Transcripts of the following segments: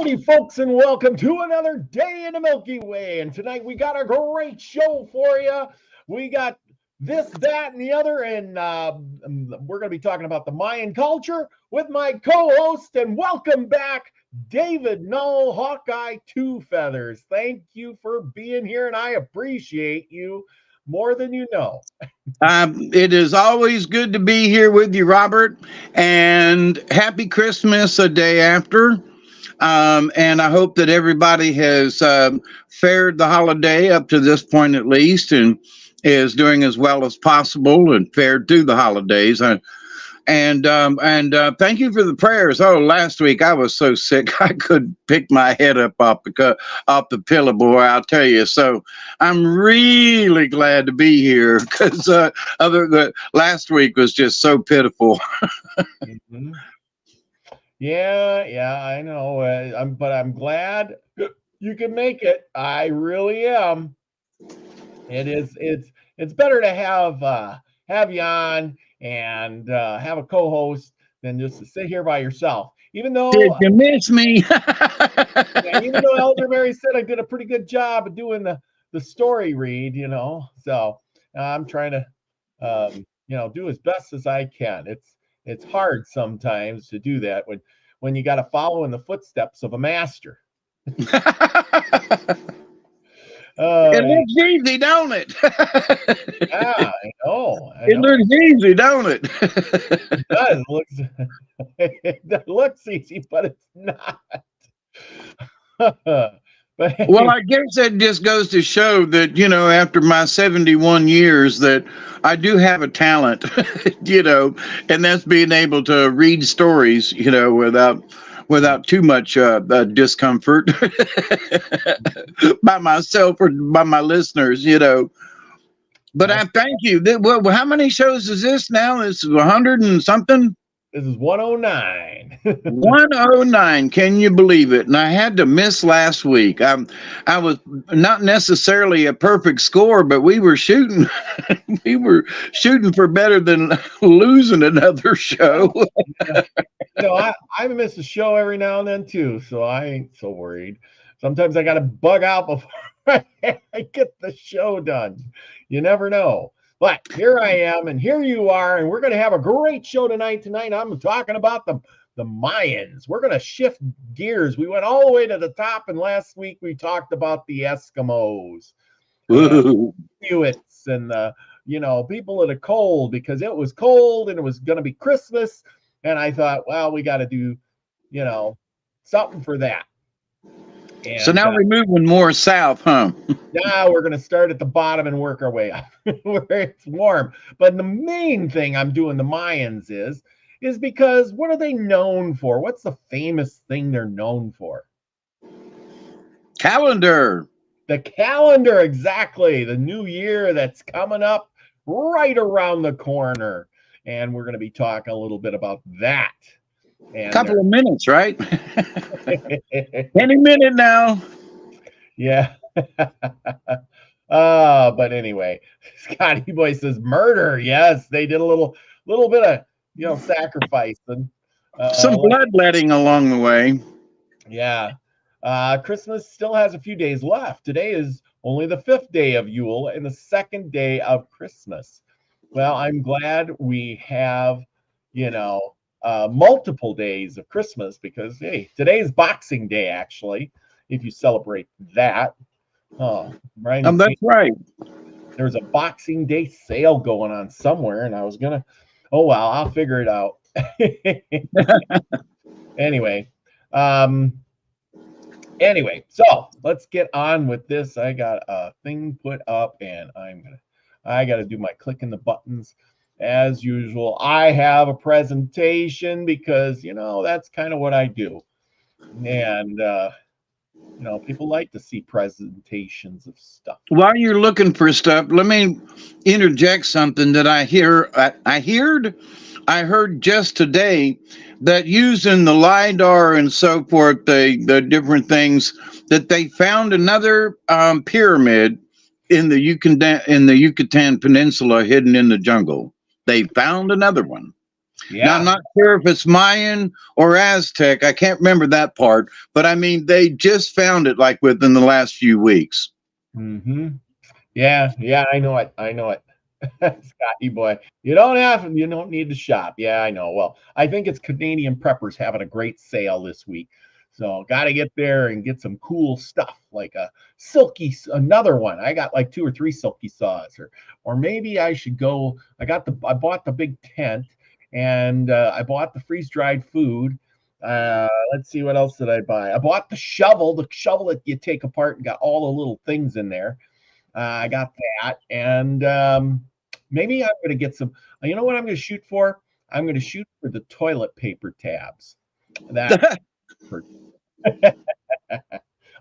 Howdy, folks, and welcome to another day in the Milky Way. And tonight we got a great show for you. We got this, that, and the other, and we're going to be talking about the Mayan culture with my co-host. And welcome back, David Null, Hawkeye Two Feathers. Thank you for being here, and I appreciate you more than you know. It is always good to be here with you, Robert, and happy Christmas a day after. And I hope that everybody has fared the holiday up to this point at least and is doing as well as possible and fared through the holidays. And thank you for the prayers. Oh, last week I was so sick I couldn't pick my head up off the pillow, boy. I'll tell you. So I'm really glad to be here because last week was just so pitiful. Mhm. Yeah, I know. But I'm glad you can make it. I really am. It's better to have you on and have a co-host than just to sit here by yourself. Did you miss me? Yeah, even though Elder Mary said I did a pretty good job of doing the story read, so I'm trying to do as best as I can. It's hard sometimes to do that when you got to follow in the footsteps of a master. It looks easy, don't it? Yeah, I know. It looks easy, don't it? It does. It looks easy, but it's not. But Well, I guess that just goes to show that, after my 71 years, that I do have a talent, and that's being able to read stories, without too much discomfort by myself or by my listeners, But I thank you. Well, how many shows is this now? This is 100 and something? This is 109. 109. Can you believe it? And I had to miss last week. I was not necessarily a perfect score, but we were shooting. We were shooting for better than losing another show. I miss a show every now and then too, so I ain't so worried. Sometimes I got to bug out before I get the show done. You never know. But here I am, and here you are, and we're going to have a great show tonight. Tonight, I'm talking about the Mayans. We're going to shift gears. We went all the way to the top, and last week we talked about the Eskimos, and Inuits, and the people of the cold, because it was cold and it was going to be Christmas, and I thought, well, we got to do, something for that. And, so now we're moving more south, huh? Now we're going to start at the bottom and work our way up where it's warm. But the main thing I'm doing the Mayans is because what are they known for? What's the famous thing they're known for? Calendar. The calendar, exactly. The new year that's coming up right around the corner. And we're going to be talking a little bit about that. A couple of minutes, right? Any minute now. Yeah. But anyway, Scotty Boy says murder. Yes, they did a little bit of sacrificing. Some bloodletting along the way. Yeah. Christmas still has a few days left. Today is only the 5th day of Yule and the 2nd day of Christmas. Well, I'm glad we have, multiple days of Christmas because, hey, today is Boxing Day, actually, if you celebrate that. Oh, right. That's right. There's a Boxing Day sale going on somewhere, and I was going to, I'll figure it out. Anyway, so let's get on with this. I got a thing put up, and I got to do my clicking the buttons. As usual, I have a presentation because, that's kind of what I do. And, people like to see presentations of stuff. While you're looking for stuff, let me interject something that I heard just today, that using the LiDAR and so forth, the different things, that they found another pyramid in the Yucatan Peninsula hidden in the jungle. They found another one. Now, I'm Yeah. not sure if it's Mayan or Aztec. I can't remember that part, but I mean, they just found it like within the last few weeks. Mm-hmm. Yeah, yeah, I know it. I know it. Scotty boy. You don't need to shop. Yeah, I know. Well, I think it's Canadian Preppers having a great sale this week. So gotta get there and get some cool stuff like a another one. I got like two or three silky saws, or maybe I should go. I bought the big tent and I bought the freeze dried food. Let's see what else did I buy. I bought the shovel that you take apart and got all the little things in there. I got that, and maybe I'm going to get some. You know what I'm going to shoot for? I'm going to shoot for the toilet paper tabs. That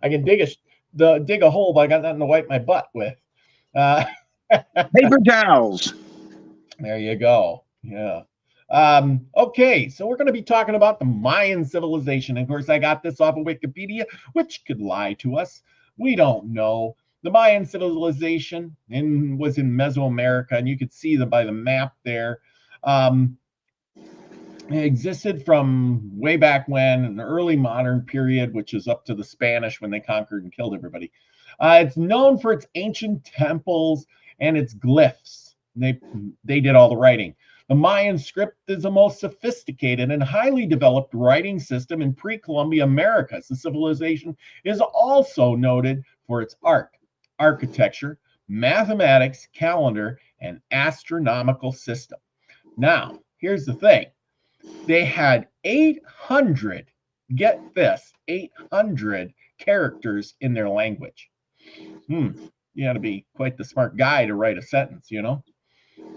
I can dig a hole, but I got nothing to wipe my butt with. Uh, Paper towels. there you go. Yeah. Okay, so we're going to be talking about the Mayan civilization. Of course, I got this off of Wikipedia, which could lie to us. We don't know. The Mayan civilization was in Mesoamerica, and you could see them by the map there. It existed from way back when, in the early modern period, which is up to the Spanish when they conquered and killed everybody. It's known for its ancient temples and its glyphs. They did all the writing. The Mayan script is the most sophisticated and highly developed writing system in pre-Columbian Americas. The civilization is also noted for its art, architecture, mathematics, calendar, and astronomical system. Now, here's the thing. They had 800, get this, 800 characters in their language. You got to be quite the smart guy to write a sentence, you know?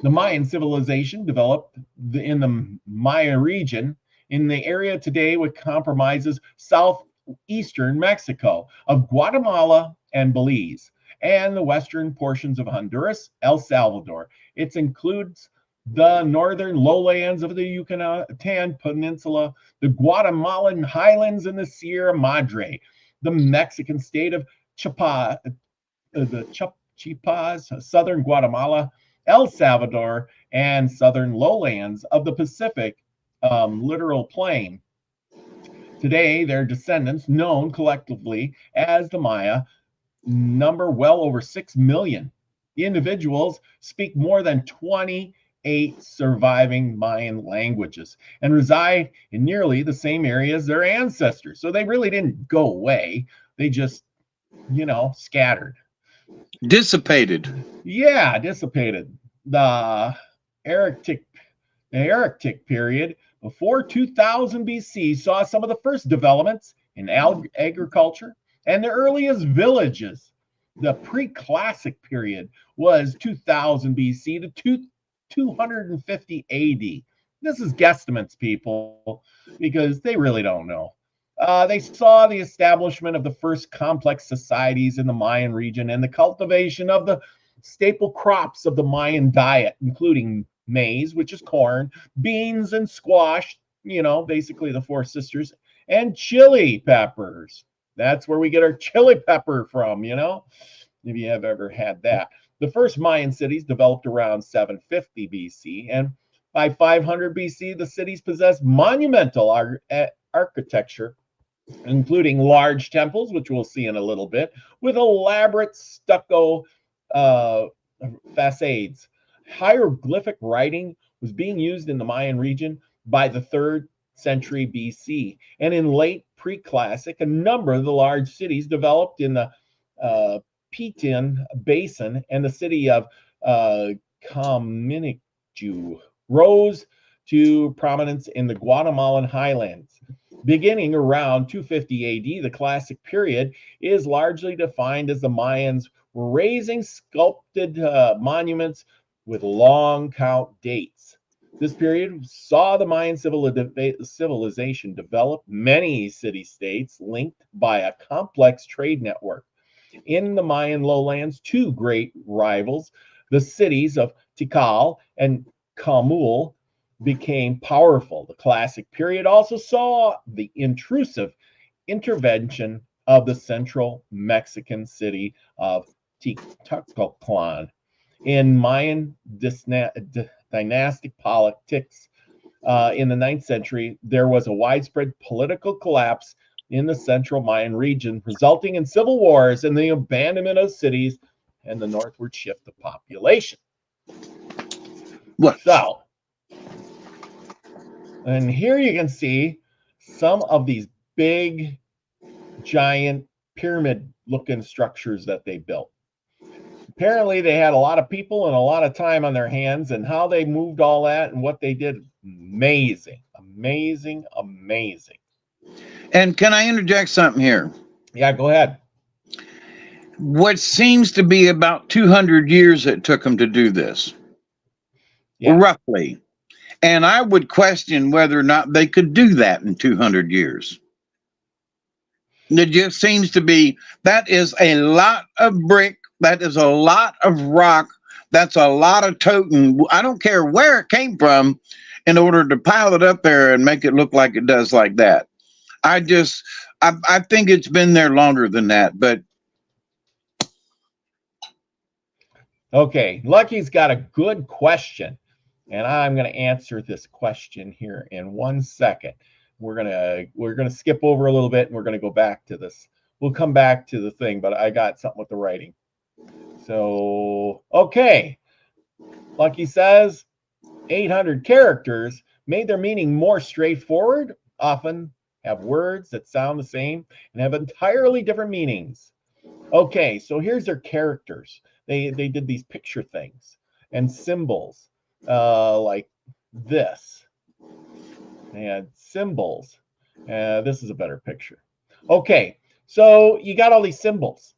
The Mayan civilization developed in the Maya region in the area today, which compromises southeastern Mexico, of Guatemala and Belize, and the western portions of Honduras, El Salvador. It includes the northern lowlands of the Yucatan Peninsula, the Guatemalan highlands, and the Sierra Madre, the Mexican state of Chiapas, southern Guatemala, El Salvador, and southern lowlands of the Pacific littoral plain. Today, their descendants, known collectively as the Maya, number well over 6 million. The individuals speak more than 28 surviving Mayan languages and reside in nearly the same area as their ancestors. So they really didn't go away. They just, scattered. Dissipated. Yeah, dissipated. The Erratic period before 2000 BC saw some of the first developments in agriculture and the earliest villages. The pre-classic period was 2000 BC to 250 AD. This is guesstimates, people, because they really don't know. They saw the establishment of the first complex societies in the Mayan region and the cultivation of the staple crops of the Mayan diet, including maize, which is corn, beans and squash, basically the Four Sisters, and chili peppers. That's where we get our chili pepper from, if you have ever had that. The first Mayan cities developed around 750 BC, and by 500 BC, the cities possessed monumental architecture, including large temples, which we'll see in a little bit, with elaborate stucco facades. Hieroglyphic writing was being used in the Mayan region by the 3rd century BC. And in late pre-classic, a number of the large cities developed in the Piton Basin, and the city of Kaminicu rose to prominence in the Guatemalan highlands. Beginning around 250 AD, the classic period is largely defined as the Mayans raising sculpted monuments with long count dates. This period saw the Mayan civilization develop many city-states linked by a complex trade network. In the Mayan lowlands, two great rivals, the cities of Tikal and Kamul, became powerful. The classic period also saw the intrusive intervention of the central Mexican city of Tenochtitlan. In Mayan dynastic politics, in the 9th century, there was a widespread political collapse in the central Mayan region, resulting in civil wars and the abandonment of cities and the northward shift of population. What? So, and here you can see some of these big, giant pyramid-looking structures that they built. Apparently, they had a lot of people and a lot of time on their hands, and how they moved all that and what they did, amazing, amazing, amazing. And can I interject something here? Yeah, go ahead. What seems to be about 200 years it took them to do this, roughly. And I would question whether or not they could do that in 200 years. It just seems to be, that is a lot of brick, that is a lot of rock, that's a lot of totem. I don't care where it came from in order to pile it up there and make it look like it does like that. I think it's been there longer than that, but. Okay, Lucky's got a good question, and I'm going to answer this question here in 1 second. We're gonna skip over a little bit, and we're gonna go back to this. We'll come back to the thing, but I got something with the writing. So, okay. Lucky says 800 characters made their meaning more straightforward, often have words that sound the same and have entirely different meanings. Okay, so here's their characters. They did these picture things and symbols like this. They had symbols. This is a better picture. Okay, so you got all these symbols,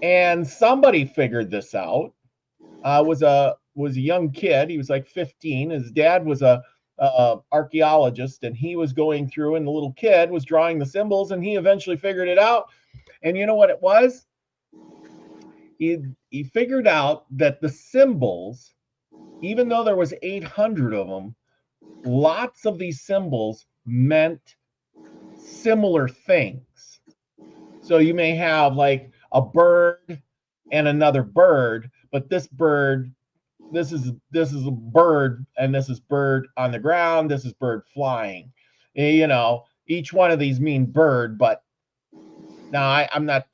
and somebody figured this out. Was a young kid. He was like 15. His dad was a archaeologist, and he was going through, and the little kid was drawing the symbols, and he eventually figured it out. And you know what it was? He figured out that the symbols, even though there was 800 of them, lots of these symbols meant similar things. So you may have like a bird and another bird, but this bird, this is a bird, and this is bird on the ground, this is bird flying. You know, each one of these mean bird, but now I'm not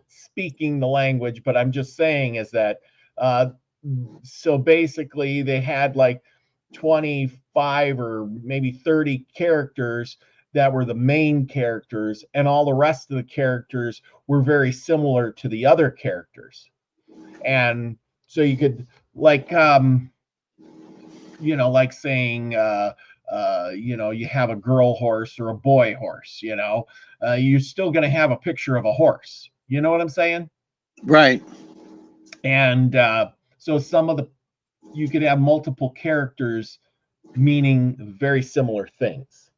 speaking the language, but I'm just saying is that so basically they had like 25 or maybe 30 characters that were the main characters, and all the rest of the characters were very similar to the other characters. And so you could like like saying you have a girl horse or a boy horse, you're still going to have a picture of a horse. You know what I'm saying? Right. And so you could have multiple characters meaning very similar things.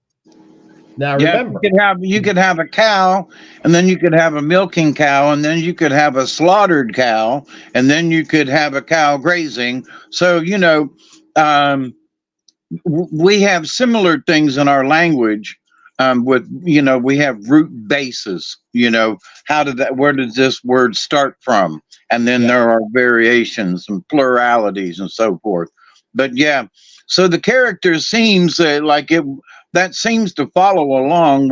Now remember, you could have a cow, and then you could have a milking cow, and then you could have a slaughtered cow, and then you could have a cow grazing. So we have similar things in our language. We have root bases. Where did this word start from? And then there are variations and pluralities and so forth. But so the character seems that seems to follow along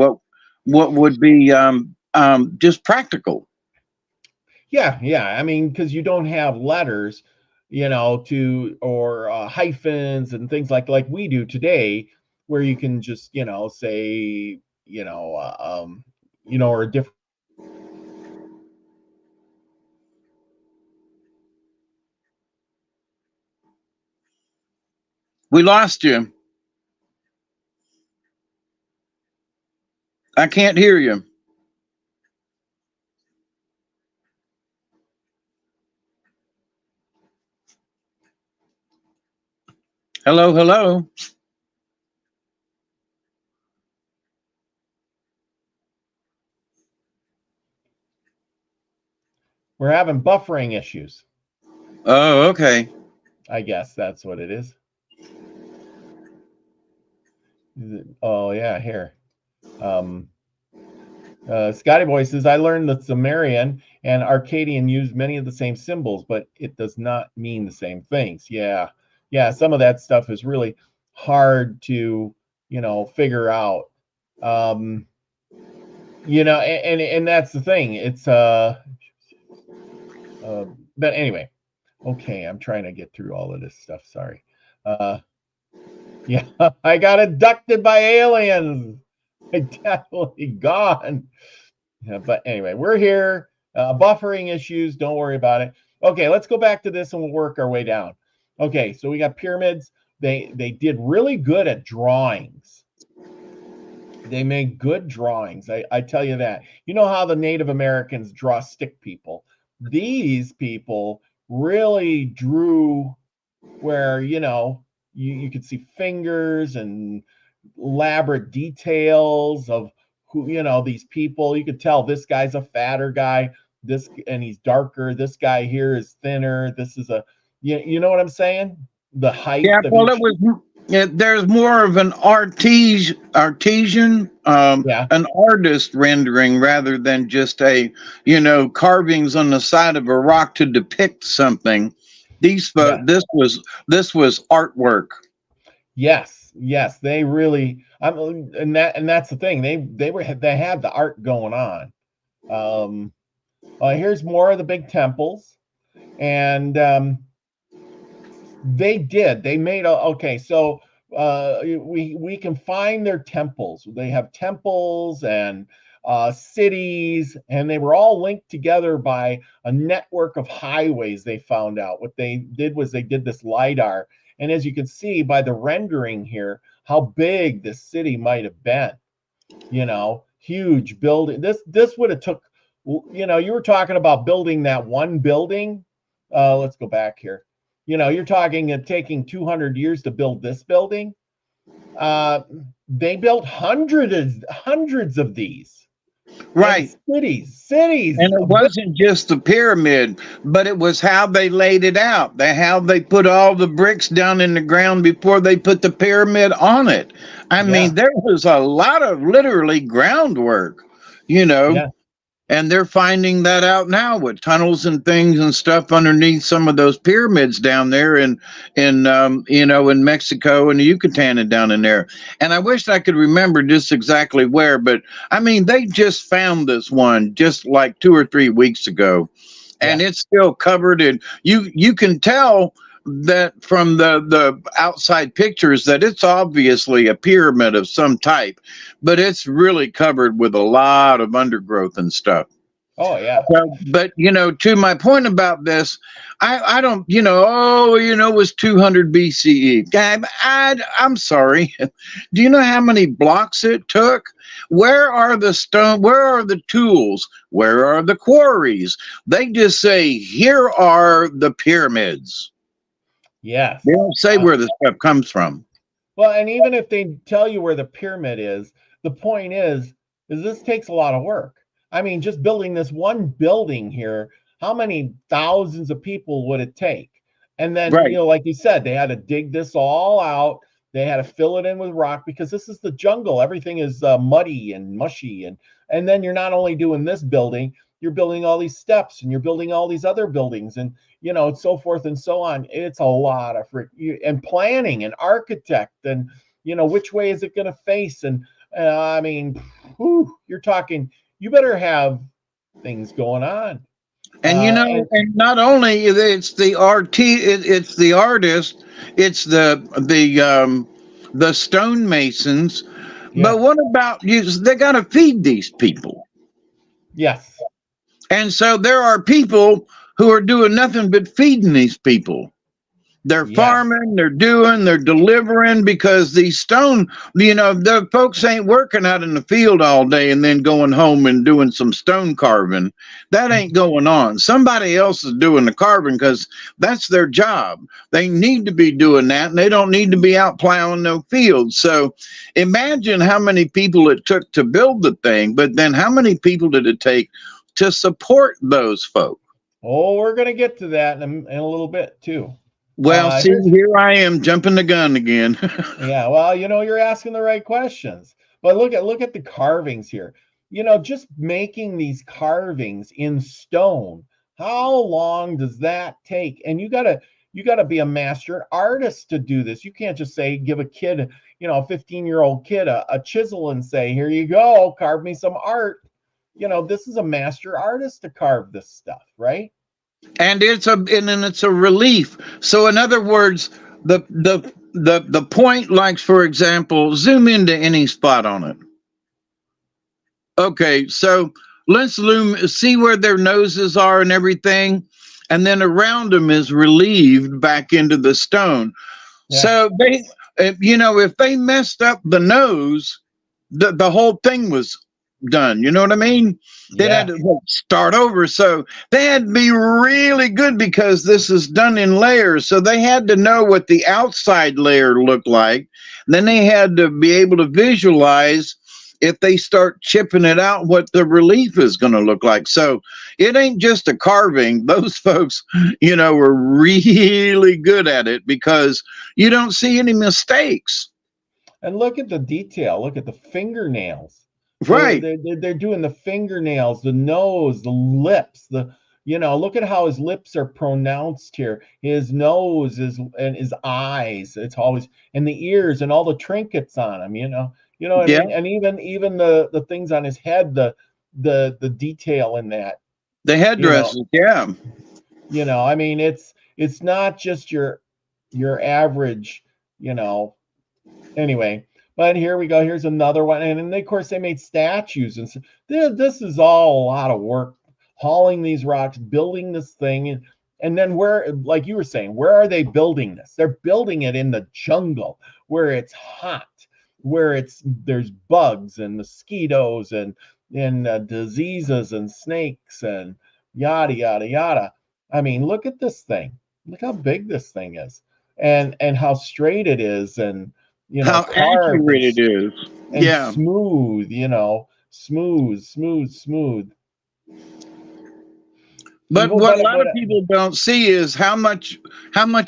what would be just practical. Yeah. I mean, because you don't have letters, or hyphens and things like we do today, where you can just say or a different. We lost you. I can't hear you. Hello, hello. We're having buffering issues. Oh, okay. I guess that's what it is. Oh yeah, here. Scotty Boy says, I learned that Sumerian and Akkadian use many of the same symbols, but it does not mean the same things. Yeah, some of that stuff is really, hard to, figure out. And that's the thing. It's but anyway, okay, I'm trying to get through all of this stuff. Sorry. Yeah, I got abducted by aliens. I definitely gone. Yeah, but anyway, we're here. Buffering issues, don't worry about it. Okay, let's go back to this and we'll work our way down. Okay, so we got pyramids. They did really good at drawings. They made good drawings. I tell you that. You know how the Native Americans draw stick people? These people really drew where, you could see fingers and elaborate details of who, these people. You could tell this guy's a fatter guy, and he's darker. This guy here is thinner. This is you know what I'm saying? The height Yeah, of well, each. there's more of an artesian, Yeah. an artist rendering rather than just carvings on the side of a rock to depict something. Yeah. This was artwork. Yes, they really. And that's the thing. They had the art going on. Here's more of the big temples, and they made okay. So we can find their temples. They have temples and cities, and they were all linked together by a network of highways. They found out what they did was they did this LiDAR, and as you can see by the rendering here, how big this city might have been. Huge building. This would have took. You were talking about building that one building. Let's go back here. You're talking taking 200 years to build this building. They built hundreds of these. Right. Cities. And it wasn't just the pyramid, but it was how they laid it out. How they put all the bricks down in the ground before they put the pyramid on it. I mean, there was a lot of literally groundwork, Yeah. and they're finding that out now with tunnels and things and stuff underneath some of those pyramids down there in Mexico and the Yucatan and down in there. And I wish I could remember just exactly where, but I mean, they just found this one just like 2 or 3 weeks ago, and it's still covered. And you can tell that from the outside pictures that it's obviously a pyramid of some type, but it's really covered with a lot of undergrowth and stuff. Oh yeah. But to my point about this, I don't, it was 200 BCE. I'm sorry. Do you know how many blocks it took? Where are the stone? Where are the tools? Where are the quarries? They just say, here are the pyramids. Yes. They don't say where the stuff comes from. Well, and even if they tell you where the pyramid is, the point is this takes a lot of work. I mean, just building this one building here, how many thousands of people would it take? And then, like you said, they had to dig this all out. They had to fill it in with rock because this is the jungle. Everything is muddy and mushy. And then you're not only doing this building, you're building all these steps and you're building all these other buildings and, so forth and so on. It's a lot of and planning and architect and, which way is it going to face? And I mean, you're talking, you better have things going on. And and not only it's the it's the artist, it's the stonemasons. Yeah. But what about you? They got to feed these people. Yes. And so there are people who are doing nothing but feeding these people. They're farming, they're delivering because these the folks ain't working out in the field all day and then going home and doing some stone carving. That ain't going on. Somebody else is doing the carving because that's their job. They need to be doing that and they don't need to be out plowing no fields. So imagine how many people it took to build the thing, but then how many people did it take to support those folk? Oh, we're going to get to that in a little bit too. Well, see, here I am jumping the gun again. Yeah, well, you're asking the right questions. But look at the carvings here. Just making these carvings in stone. How long does that take? And you got to, You got to be a master artist to do this. You can't just say, give a kid, you know, a 15-year-old kid a chisel and say, here you go, carve me some art. You know, this is a master artist to carve this stuff, right? And it's a relief. So in other words, the point, like for example, zoom into any spot on it. Okay, so let's see where their noses are and everything, and then around them is relieved back into the stone. Yeah. So they, if they messed up the nose, the whole thing was done. You know what I mean? They had to start over. So they had to be really good because this is done in layers. So they had to know what the outside layer looked like. Then they had to be able to visualize, if they start chipping it out, what the relief is going to look like. So it ain't just a carving. Those folks, were really good at it because you don't see any mistakes. And look at the detail. Look at the fingernails. Right. They're doing the fingernails, the nose, the lips, look at how his lips are pronounced here. His nose and his eyes. It's always, and the ears and all the trinkets on him, what I mean? And even the things on his head, the detail in that. The headdresses, yeah. I mean, it's not just your average, anyway. But here we go. Here's another one. And then, of course, they made statues. And so this is all a lot of work, hauling these rocks, building this thing. And then where, like you were saying, where are they building this? They're building it in the jungle where it's hot, where there's bugs and mosquitoes and diseases and snakes and yada, yada, yada. I mean, look at this thing. Look how big this thing is and how straight it is and, how accurate it is. And smooth, smooth. But what a lot of people don't see is how much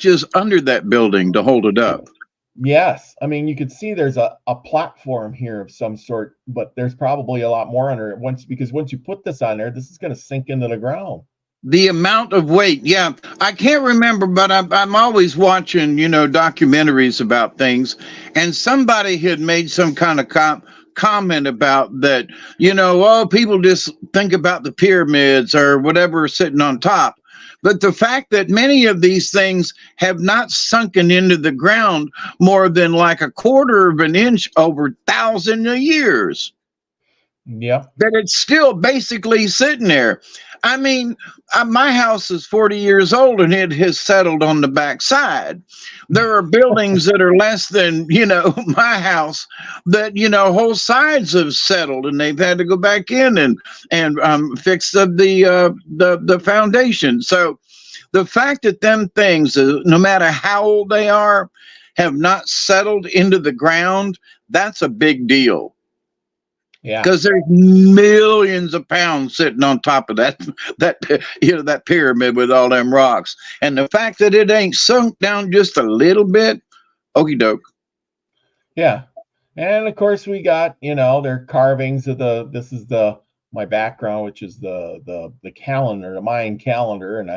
is under that building to hold it up. Yes. I mean, you can see there's a platform here of some sort, but there's probably a lot more under it because once you put this on there, this is going to sink into the ground. The amount of weight, yeah. I can't remember, but I'm always watching, documentaries about things, and somebody had made some kind of comment about that, people just think about the pyramids or whatever sitting on top. But the fact that many of these things have not sunken into the ground more than like a quarter of an inch over thousands of years. Yeah. That it's still basically sitting there. I mean, my house is 40 years old and it has settled on the backside. There are buildings that are less than, my house that, whole sides have settled and they've had to go back in and fix the foundation. So the fact that them things, no matter how old they are, have not settled into the ground, that's a big deal. Yeah, because there's millions of pounds sitting on top of that pyramid with all them rocks, and the fact that it ain't sunk down just a little bit, okie doke. Yeah, and of course we got their carvings of this is my background, which is the calendar, the Mayan calendar, and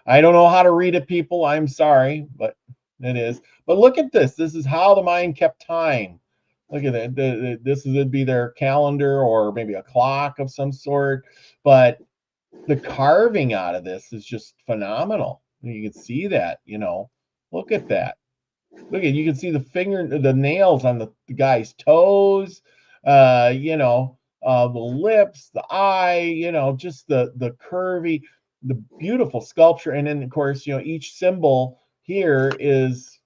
I don't know how to read it, people. I'm sorry, but it is. But look at this. This is how the Mayan kept time. Look at that. It'd be their calendar or maybe a clock of some sort. But the carving out of this is just phenomenal. You can see that, look at that. You can see the nails on the guy's toes, the lips, the eye, just the curvy, the beautiful sculpture. And then, of course, each symbol here is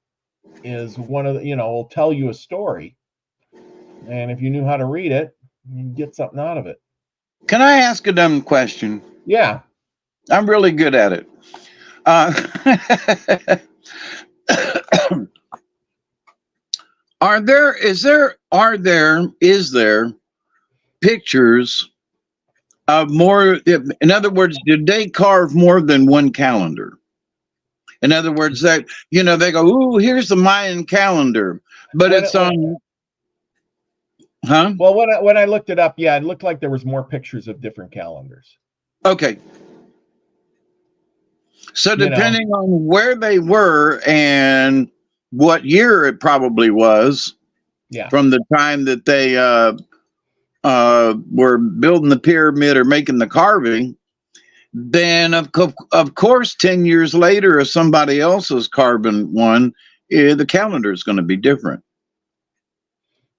one of the, will tell you a story. And if you knew how to read it, you'd get something out of it. Can I ask a dumb question? Yeah. I'm really good at it. Is there pictures of more? In other words, did they carve more than one calendar? In other words, that they go, "Ooh, here's the Mayan calendar," but it's on. Huh? Well, when I looked it up, yeah, it looked like there was more pictures of different calendars. Okay. So you know. depending on where they were and what year it probably was, Yeah. from the time that they were building the pyramid or making the carving, then of course 10 years later, if somebody else is carving one, the calendar is going to be different.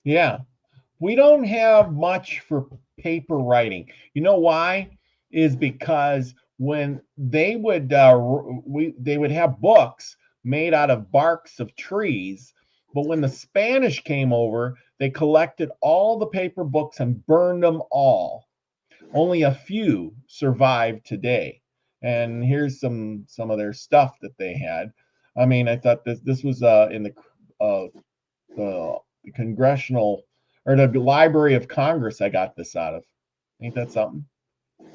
Yeah. We don't have much for paper writing. You know why? Is because when they would have books made out of barks of trees, but when the Spanish came over, they collected all the paper books and burned them all. Only a few survive today. And here's some of their stuff that they had. I mean, I thought this was in uh, the congressional or the Library of Congress. I got this out of. Ain't that something?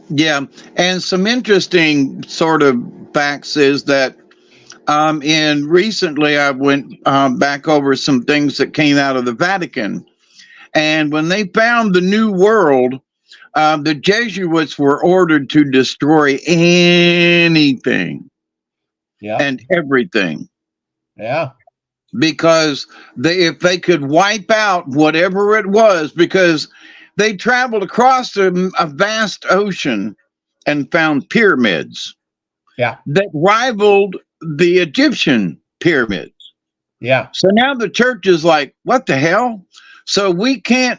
Yeah, and some interesting sort of facts is that in recently I went back over some things that came out of the Vatican, and when they found the New World, the Jesuits were ordered to destroy anything Yeah, and everything, yeah, because if they could wipe out whatever it was, because they traveled across a vast ocean and found pyramids yeah, that rivaled the Egyptian pyramids. yeah. So now the church is like, what the hell? So whatever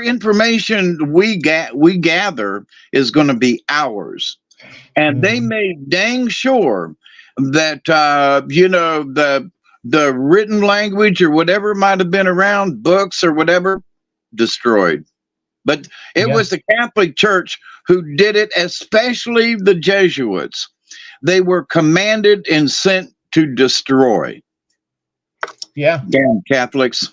information we gather is going to be ours. And they Mhm. made dang sure that the written language or whatever might have been around, books or whatever, destroyed. But it Yeah, was the Catholic Church who did it, especially the Jesuits. They were commanded and sent to destroy. yeah. Damn Catholics.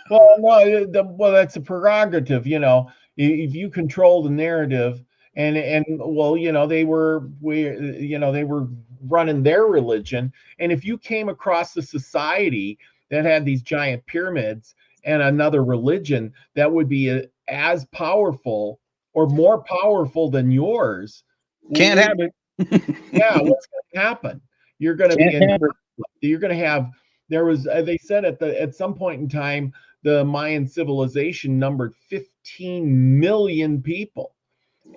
Well, no, well, that's a prerogative. If you control the narrative, and well, they were running their religion, and if you came across a society that had these giant pyramids and another religion that would be as powerful or more powerful than yours, Can't have it. yeah, what's going to happen? You're going to be Can't in have it. conflict. You're going to have there was they said at some point in time the Mayan civilization numbered 15 million people.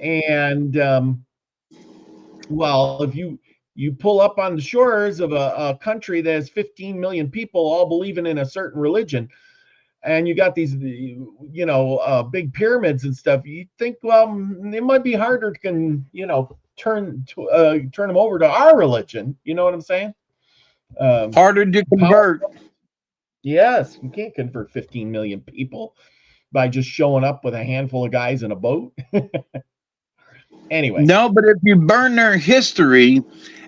And well, if you pull up on the shores of a country that has 15 million people all believing in a certain religion, and you got these big pyramids and stuff, you think, well, it might be harder to turn them over to our religion. You know what I'm saying? Harder to Power. convert. Yes, you can't convert 15 million people by just showing up with a handful of guys in a boat. Anyway, No, but if you burn their history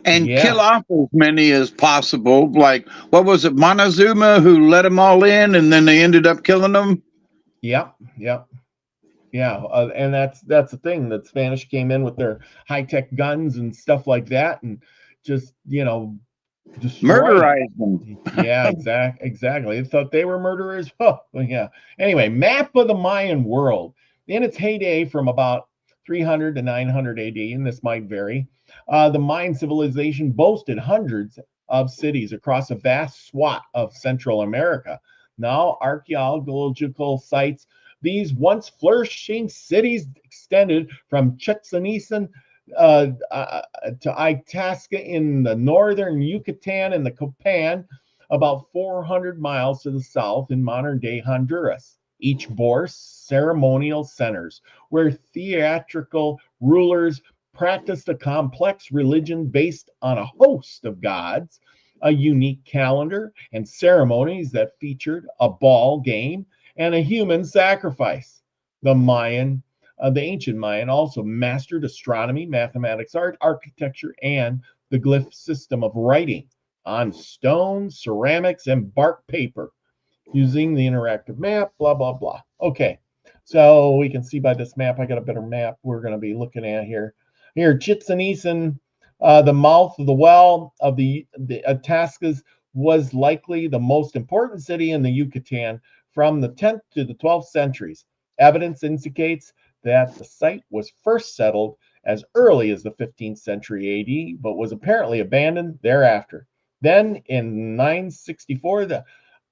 and yeah, kill off as many as possible, like what was it, Montezuma, who let them all in and then they ended up killing them? yeah, yeah, yeah, and that's the thing. That Spanish came in with their high-tech guns and stuff like that, and just destroyed them. Murderize them. Yeah, exactly. They thought they were murderers. Oh, well, yeah. Anyway, map of the Mayan world in its heyday from about 300 to 900 AD, and this might vary. The Mayan civilization boasted hundreds of cities across a vast swath of Central America. Now, archaeological sites, these once flourishing cities extended from Chichen Itza to Itasca in the northern Yucatan and the Copan, about 400 miles to the south in modern day Honduras. Each bore ceremonial centers where theatrical rulers practiced a complex religion based on a host of gods, a unique calendar, and ceremonies that featured a ball game and a human sacrifice. The ancient Mayan also mastered astronomy, mathematics, art, architecture, and the glyph system of writing on stone, ceramics, and bark paper using the interactive map, blah, blah, blah. Okay, so we can see by this map, I got a better map we're going to be looking at here. Here, Chichen Itza, the mouth of the well of the Itascas, was likely the most important city in the Yucatan from the 10th to the 12th centuries. Evidence indicates that the site was first settled as early as the 15th century AD, but was apparently abandoned thereafter. Then in 964, the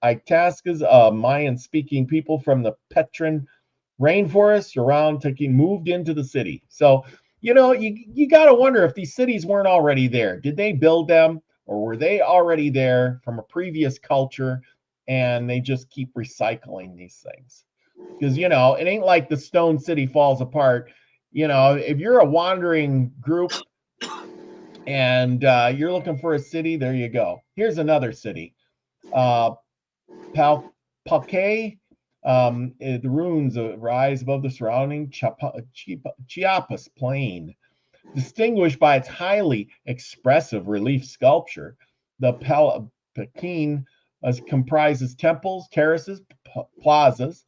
Itascas, Mayan-speaking people from the Petron rainforests around Turkey moved into the city. So, you got to wonder if these cities weren't already there. Did they build them, or were they already there from a previous culture and they just keep recycling these things? Because, it ain't like the stone city falls apart. If you're a wandering group and you're looking for a city, there you go. Here's another city. Palque, the ruins rise above the surrounding Chiapas plain. Distinguished by its highly expressive relief sculpture, the Palpatine comprises temples, terraces, plazas,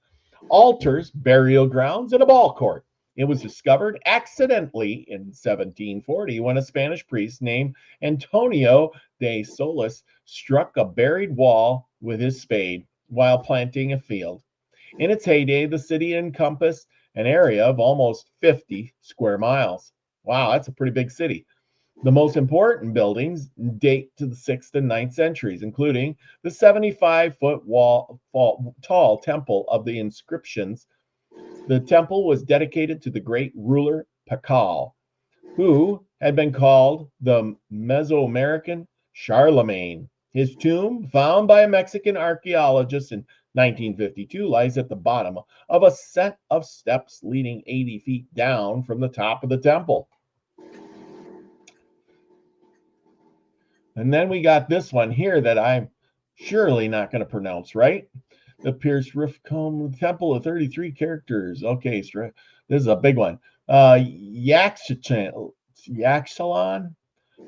altars, burial grounds, and a ball court. It was discovered accidentally in 1740 when a Spanish priest named Antonio de Solis struck a buried wall with his spade while planting a field. In its heyday, the city encompassed an area of almost 50 square miles. Wow, that's a pretty big city. The most important buildings date to the 6th and 9th centuries, including the 75-foot tall Temple of the Inscriptions. The temple was dedicated to the great ruler Pakal, who had been called the Mesoamerican Charlemagne. His tomb, found by a Mexican archaeologist in 1952, lies at the bottom of a set of steps leading 80 feet down from the top of the temple. And then we got this one here that I'm surely not going to pronounce right. The Pierce Roof Comb Temple of 33 characters. Okay, so this is a big one. Yaxchilan,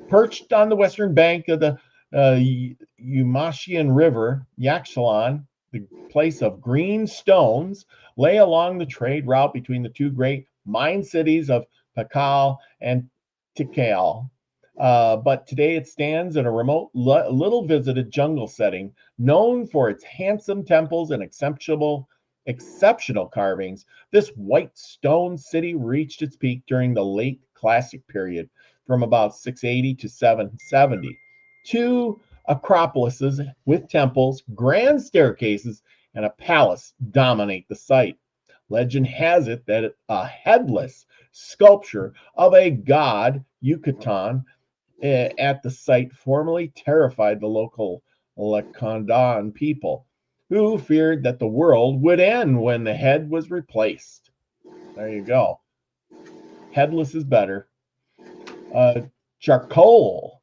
perched on the western bank of the Umashian River, Yaxchilan, the place of green stones, lay along the trade route between the two great mine cities of Pakal and Tikal. But today it stands in a remote, little visited jungle setting, known for its handsome temples and exceptional carvings. This white stone city reached its peak during the late Classic period, from about 680 to 770. Two acropolises with temples, grand staircases, and a palace dominate the site. Legend has it that a headless sculpture of a god, Yucatan, at the site formerly terrified the local Lacandan people, who feared that the world would end when the head was replaced. There you go. Headless is better. Charcoal,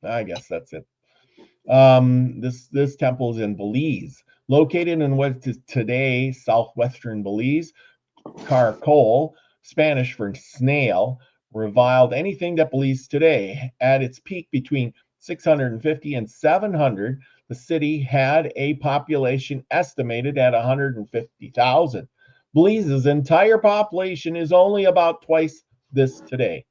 I guess that's it. This temple is in Belize, located in what is today southwestern Belize. Caracol, Spanish for snail, reviled anything that Belize today. At its peak between 650 and 700, the city had a population estimated at 150,000. Belize's entire population is only about twice this today.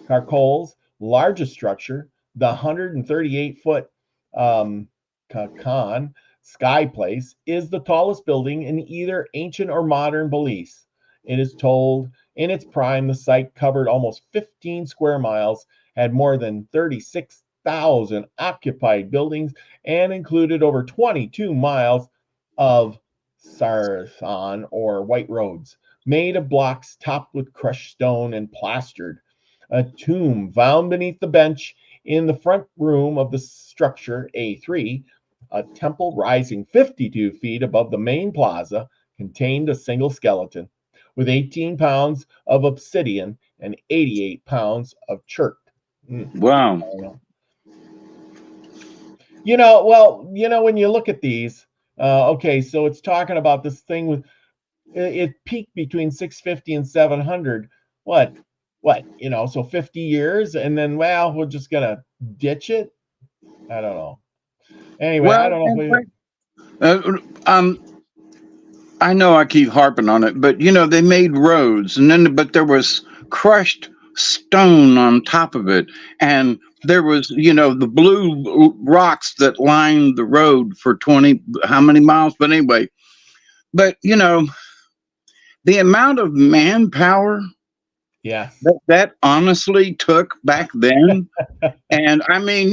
Caracol's largest structure, the 138-foot Cacan Sky Place, is the tallest building in either ancient or modern Belize. It is told in its prime, the site covered almost 15 square miles, had more than 36,000 occupied buildings, and included over 22 miles of sarthan, or white roads, made of blocks topped with crushed stone and plastered. A tomb found beneath the bench in the front room of the structure, A3, a temple rising 52 feet above the main plaza, contained a single skeleton with 18 pounds of obsidian and 88 pounds of chert. Wow. When you look at these, okay, so it's talking about this thing with it peaked between 650 and 700. What, so 50 years, and then, we're just gonna ditch it? I don't know. Anyway, I don't know. I know I keep harping on it, but they made roads, but there was crushed stone on top of it, and there was the blue rocks that lined the road for 20 how many miles, but the amount of manpower Yes. That honestly took back then. And I mean,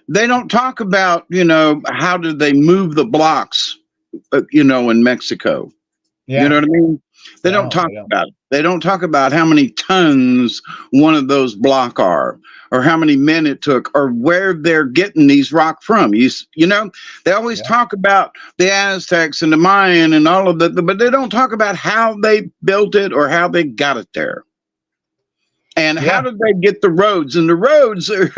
they don't talk about, how did they move the blocks, in Mexico. You know Yeah. what I mean? They don't No, talk they don't. about it. They don't talk about how many tons one of those block are, or how many men it took, or where they're getting these rock from. They always Yeah. talk about the Aztecs and the Mayan and all of that, but they don't talk about how they built it or how they got it there. And how Yeah. did they get the roads? And the roads are,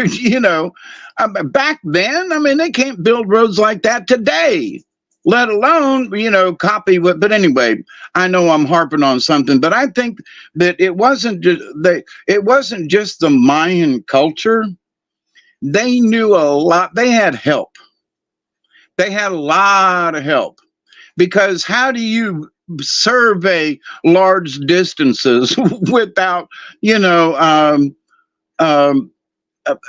back then, I mean, they can't build roads like that today, let alone, copy what. But anyway, I know I'm harping on something, but I think that it wasn't just the Mayan culture. They knew a lot. They had help. They had a lot of help because how do you survey large distances without, you know, um,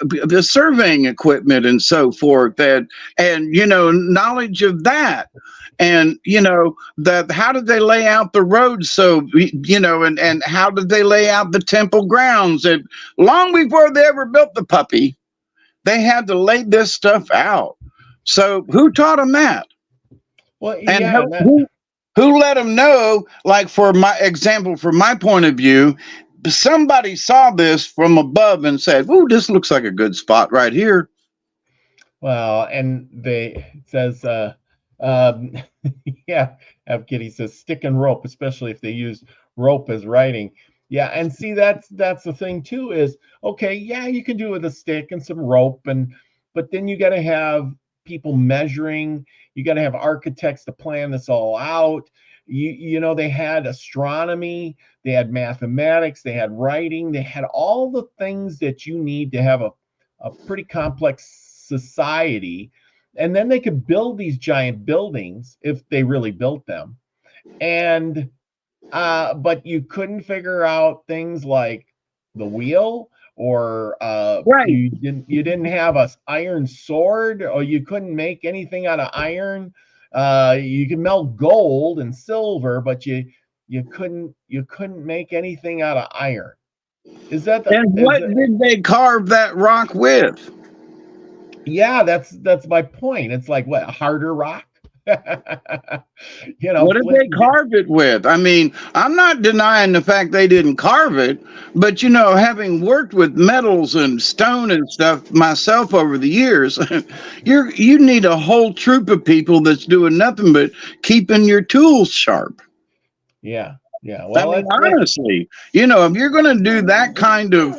the surveying equipment and so forth, and knowledge of that, and that how did they lay out the roads, so and how did they lay out the temple grounds, and long before they ever built the puppy, they had to lay this stuff out. So who taught them that? Well, And yeah. who let them know? Like, for my example, from my point of view, somebody saw this from above and said, "Ooh, this looks like a good spot right here." Well, and it says, um, yeah, Kitty says stick and rope, especially if they use rope as writing. Yeah, and see that's the thing too is okay, yeah, you can do it with a stick and some rope, but then you got to have people measuring. You got to have architects to plan this all out. They had astronomy, they had mathematics, they had writing, they had all the things that you need to have a pretty complex society, and then they could build these giant buildings if they really built them. And but you couldn't figure out things like the wheel, or Right. you didn't have a iron sword, or you couldn't make anything out of iron. You could melt gold and silver, but you couldn't make anything out of iron. Is that the And is what that did they carve that rock with? Yeah, that's my point. It's like what, harder rock? What did Flint they and carve it with? I mean, I'm not denying the fact they didn't carve it, but having worked with metals and stone and stuff myself over the years, you need a whole troop of people that's doing nothing but keeping your tools sharp. yeah, yeah. I Well, mean, it's honestly, if you're going to do that kind of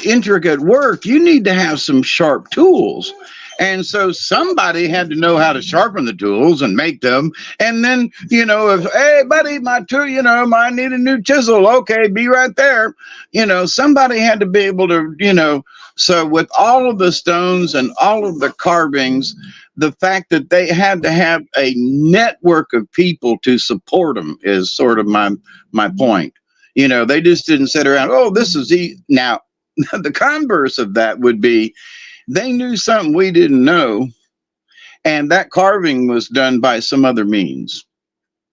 intricate work, you need to have some sharp tools. And so somebody had to know how to sharpen the tools and make them. And then, if, hey, buddy, my tool, I need a new chisel. Okay, be right there. Somebody had to be able to, so with all of the stones and all of the carvings, the fact that they had to have a network of people to support them is sort of my point. They just didn't sit around, oh, this is now. The converse of that would be they knew something we didn't know, and that carving was done by some other means.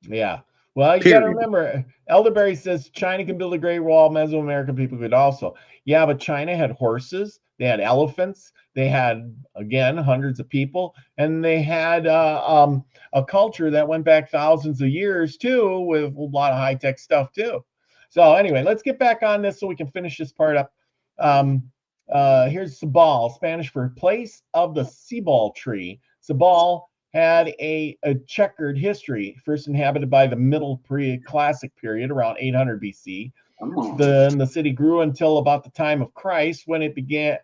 Yeah. Well, you got to Period. remember, Elderberry says China can build a Great Wall. Mesoamerican people could also. Yeah, but China had horses, they had elephants, they had, again, hundreds of people, and they had a culture that went back thousands of years too, with a lot of high tech stuff too. So anyway, let's get back on this so we can finish this part up. Here's Sabal, Spanish for place of the cebal tree. Sabal had a checkered history, first inhabited by the Middle Pre-Classic period around 800 BC. Then the city grew until about the time of Christ, when it began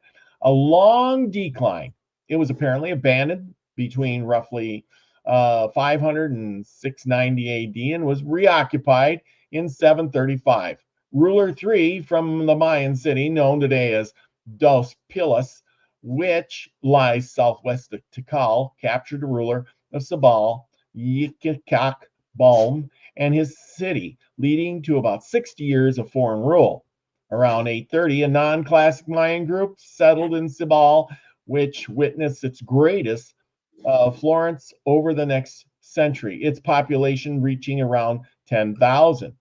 a long decline. It was apparently abandoned between roughly 500 and 690 AD and was reoccupied in 735. Ruler 3 from the Mayan city, known today as Dos Pilas, which lies southwest of Tikal, captured the ruler of Sabal, Yikikak Balm, and his city, leading to about 60 years of foreign rule. Around 830, a non classic Mayan group settled in Sabal, which witnessed its greatest Florence over the next century, its population reaching around 10,000.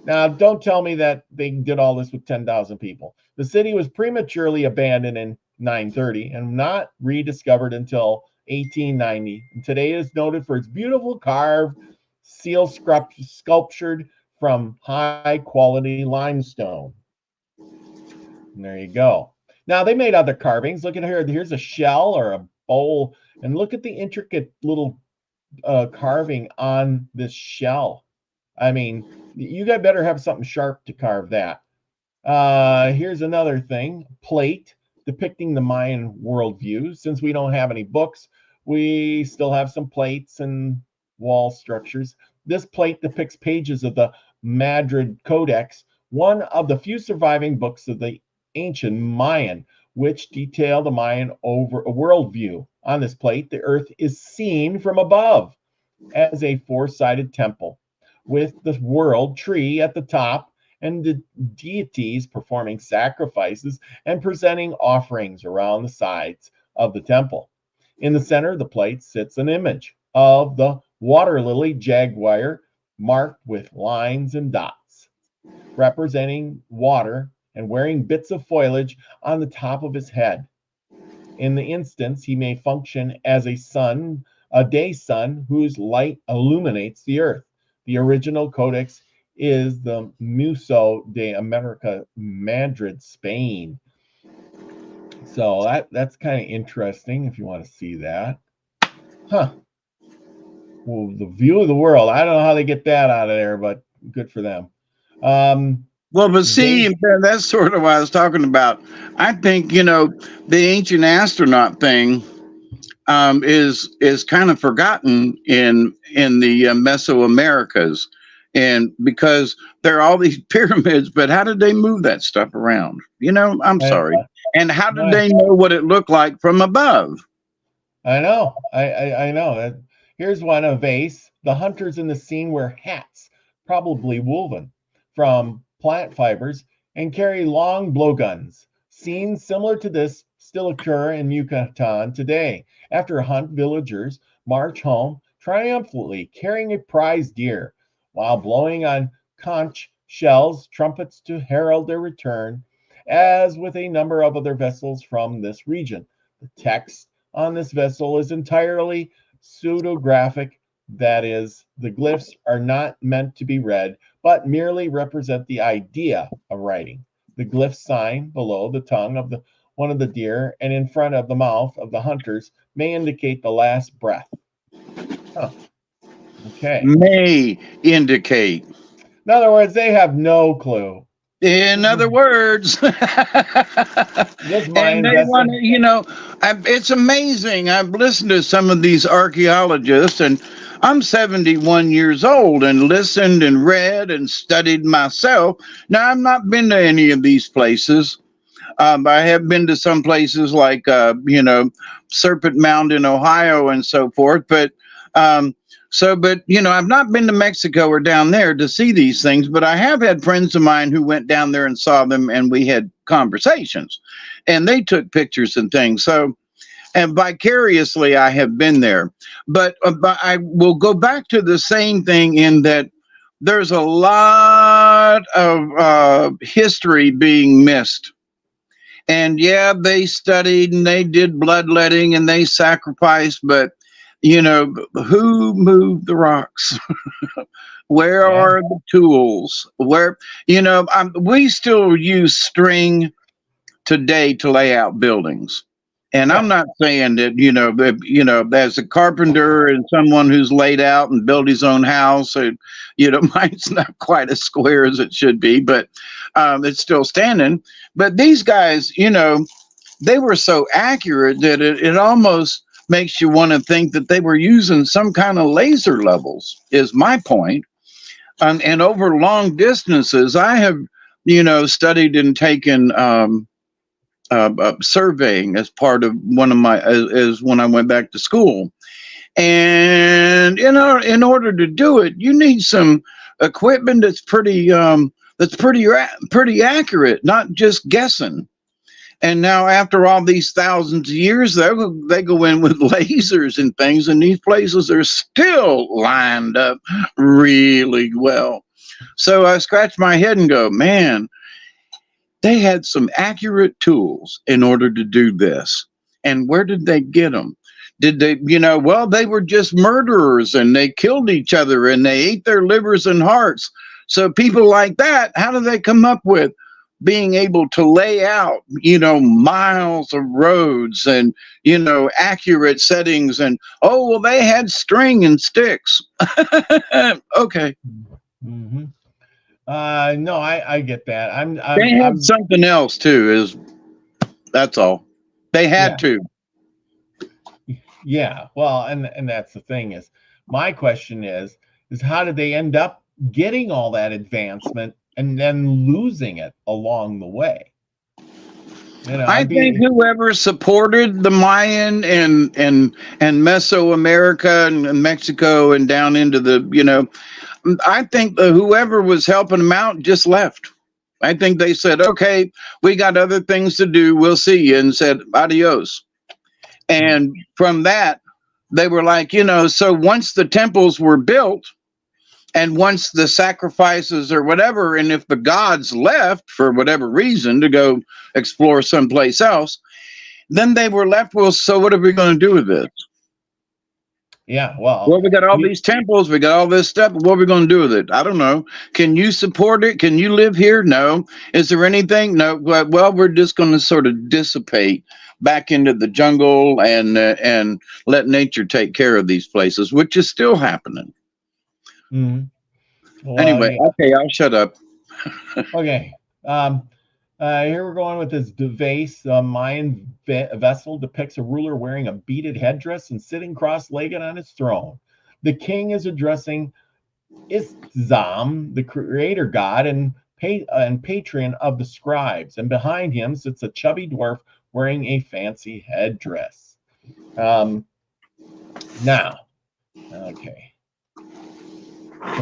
Now, don't tell me that they did all this with 10,000 people. The city was prematurely abandoned in 930 and not rediscovered until 1890. And today it is noted for its beautiful carved seal sculptured from high quality limestone. And there you go. Now, they made other carvings. Look at here. Here's a shell or a bowl. And look at the intricate little carving on this shell. I mean, you got better have something sharp to carve that. Here's another thing, plate depicting the Mayan worldview. Since we don't have any books, we still have some plates and wall structures. This plate depicts pages of the Madrid Codex, one of the few surviving books of the ancient Mayan, which detail the Mayan worldview. On this plate, the earth is seen from above as a four-sided temple, with the world tree at the top and the deities performing sacrifices and presenting offerings around the sides of the temple. In the center of the plate sits an image of the water lily jaguar marked with lines and dots, representing water and wearing bits of foliage on the top of his head. In the instance, he may function as a sun, a day sun whose light illuminates the earth. The original codex is the Museo de America, Madrid, Spain. So that's kind of interesting if you want to see that. Huh. Well, the view of the world. I don't know how they get that out of there, but good for them. Well, but see, that's sort of what I was talking about. I think, the ancient astronaut thing is kind of forgotten in the Mesoamericas, and because there are all these pyramids, but how did they move that stuff around? I'm sorry. And how did they know what it looked like from above? I know. I know. Here's one, a vase. The hunters in the scene wear hats, probably woven from plant fibers, and carry long blowguns. Scenes similar to this still occur in Yucatan today. After a hunt, villagers march home triumphantly carrying a prize deer while blowing on conch shells, trumpets to herald their return, as with a number of other vessels from this region. The text on this vessel is entirely pseudographic. That is, the glyphs are not meant to be read, but merely represent the idea of writing. The glyph sign below the tongue of one of the deer and in front of the mouth of the hunters may indicate the last breath. Huh. Okay. May indicate. In other words, they have no clue. In other words, and they want to, it's amazing. I've listened to some of these archaeologists, and I'm 71 years old and listened and read and studied myself. Now, I've not been to any of these places. I have been to some places like, Serpent Mound in Ohio and so forth. But I've not been to Mexico or down there to see these things. But I have had friends of mine who went down there and saw them, and we had conversations, and they took pictures and things. So, and vicariously, I have been there. But I will go back to the same thing in that there's a lot of history being missed. And yeah, they studied and they did bloodletting and they sacrificed, but who moved the rocks? Where are the tools? We still use string today to lay out buildings. And I'm not saying that, as a carpenter and someone who's laid out and built his own house, and, mine's not quite as square as it should be, but it's still standing. But these guys, they were so accurate that it almost makes you want to think that they were using some kind of laser levels, is my point. And over long distances, I have, studied and taken surveying as part of one of my as when I went back to school, and in order to do it, you need some equipment that's pretty accurate, not just guessing. And now, after all these thousands of years, they go in with lasers and things, and these places are still lined up really well. So I scratch my head and go, man, they had some accurate tools in order to do this. And where did they get them? Did they, well, they were just murderers and they killed each other and they ate their livers and hearts. So people like that, how do they come up with being able to lay out, miles of roads and, accurate settings? And, oh, well, they had string and sticks. Okay. Mm-hmm. No, I get that. They had something else too. That's all. They had to. Yeah. Well, and that's the thing is, my question is how did they end up getting all that advancement and then losing it along the way? I think whoever supported the Mayan and Mesoamerica and Mexico and down into the, I think whoever was helping them out just left. I think they said, okay, we got other things to do. We'll see you, and said adios. And from that, they were like, so once the temples were built and once the sacrifices or whatever, and if the gods left for whatever reason to go explore someplace else, then they were left, well, so what are we going to do with this? Yeah, well, we got all these temples, we got all this stuff. What are we going to do with it? I don't know. Can you support it? Can you live here? No. Is there anything? No. Well, we're just going to sort of dissipate back into the jungle and let nature take care of these places, which is still happening. Mm-hmm. Well, anyway, okay, I'll shut up. Okay. Here we're going with this device. Mayan vessel depicts a ruler wearing a beaded headdress and sitting cross-legged on his throne. The king is addressing Iszam, the creator god and patron of the scribes, and behind him sits a chubby dwarf wearing a fancy headdress. Now, okay.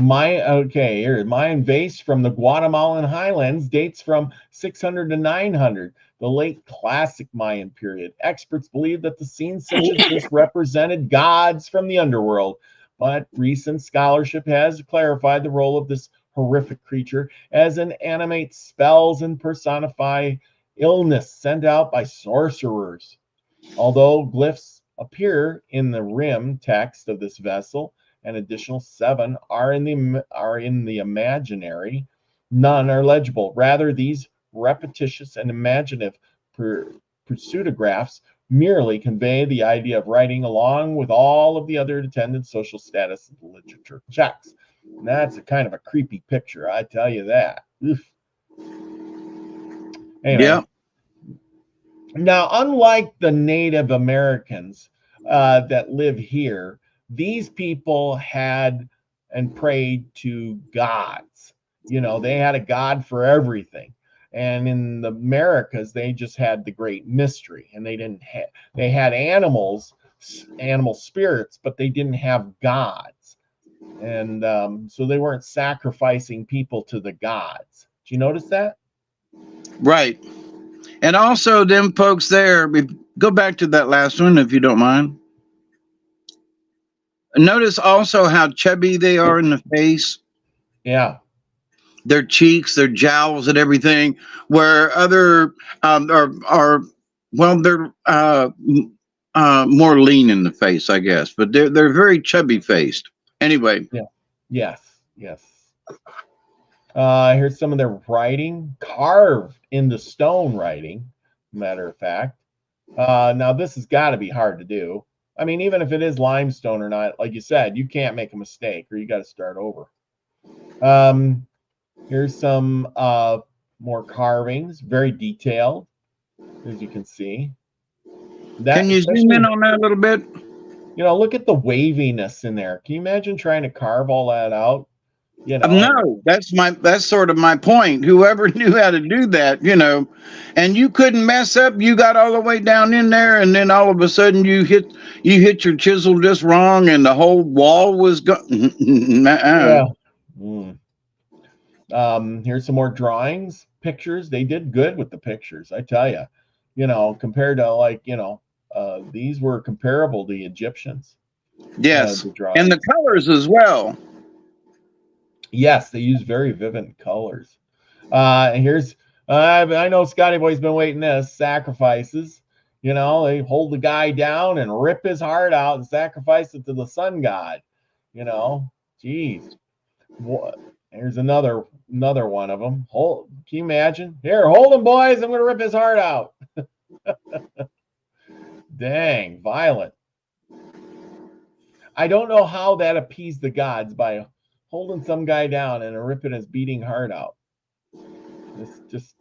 Mayan vase from the Guatemalan highlands dates from 600 to 900, the late classic Mayan period. Experts believe that the scenes such as this represented gods from the underworld, but recent scholarship has clarified the role of this horrific creature as an animate spells and personify illness sent out by sorcerers. Although glyphs appear in the rim text of this vessel, an additional 7 are in the imaginary. None are legible. Rather, these repetitious and imaginative pseudographs merely convey the idea of writing along with all of the other attendant social status and literature checks. And that's a kind of a creepy picture, I tell you that. Oof. Anyway. Yeah. Now, unlike the Native Americans that live here, these people had and prayed to gods. They had a god for everything. And in the Americas, they just had the great mystery, and they had animal spirits, but they didn't have gods. And so they weren't sacrificing people to the gods. Did you notice that? Right. And also them folks there, go back to that last one, if you don't mind. Notice also how chubby they are in the face. Yeah. Their cheeks, their jowls, and everything. Where other they're more lean in the face, I guess. But they're very chubby faced. Anyway. Yeah. Yes. Here's some of their writing, carved into stone writing. Matter of fact. Now this has got to be hard to do. I mean, even if it is limestone or not, like you said, you can't make a mistake, or you got to start over. Here's some more carvings, very detailed, as you can see. Can you zoom in on that a little bit? Look at the waviness in there. Can you imagine trying to carve all that out? No, that's sort of my point. Whoever knew how to do that, and you couldn't mess up. You got all the way down in there, and then all of a sudden you hit your chisel just wrong, and the whole wall was gone. Yeah. Here's some more drawings, pictures. They did good with the pictures, I tell you. Compared to these were comparable to the Egyptians. Yes, and the colors as well. Yes, they use very vivid colors. And here's I know Scotty Boy's been waiting this sacrifices. You know, they hold the guy down and rip his heart out and sacrifice it to the sun god. You know, geez, what? Here's another one of them. Hold, can you imagine? Here, hold him, boys. I'm gonna rip his heart out. Dang, violent. I don't know how that appeased the gods by holding some guy down and ripping his beating heart out. This just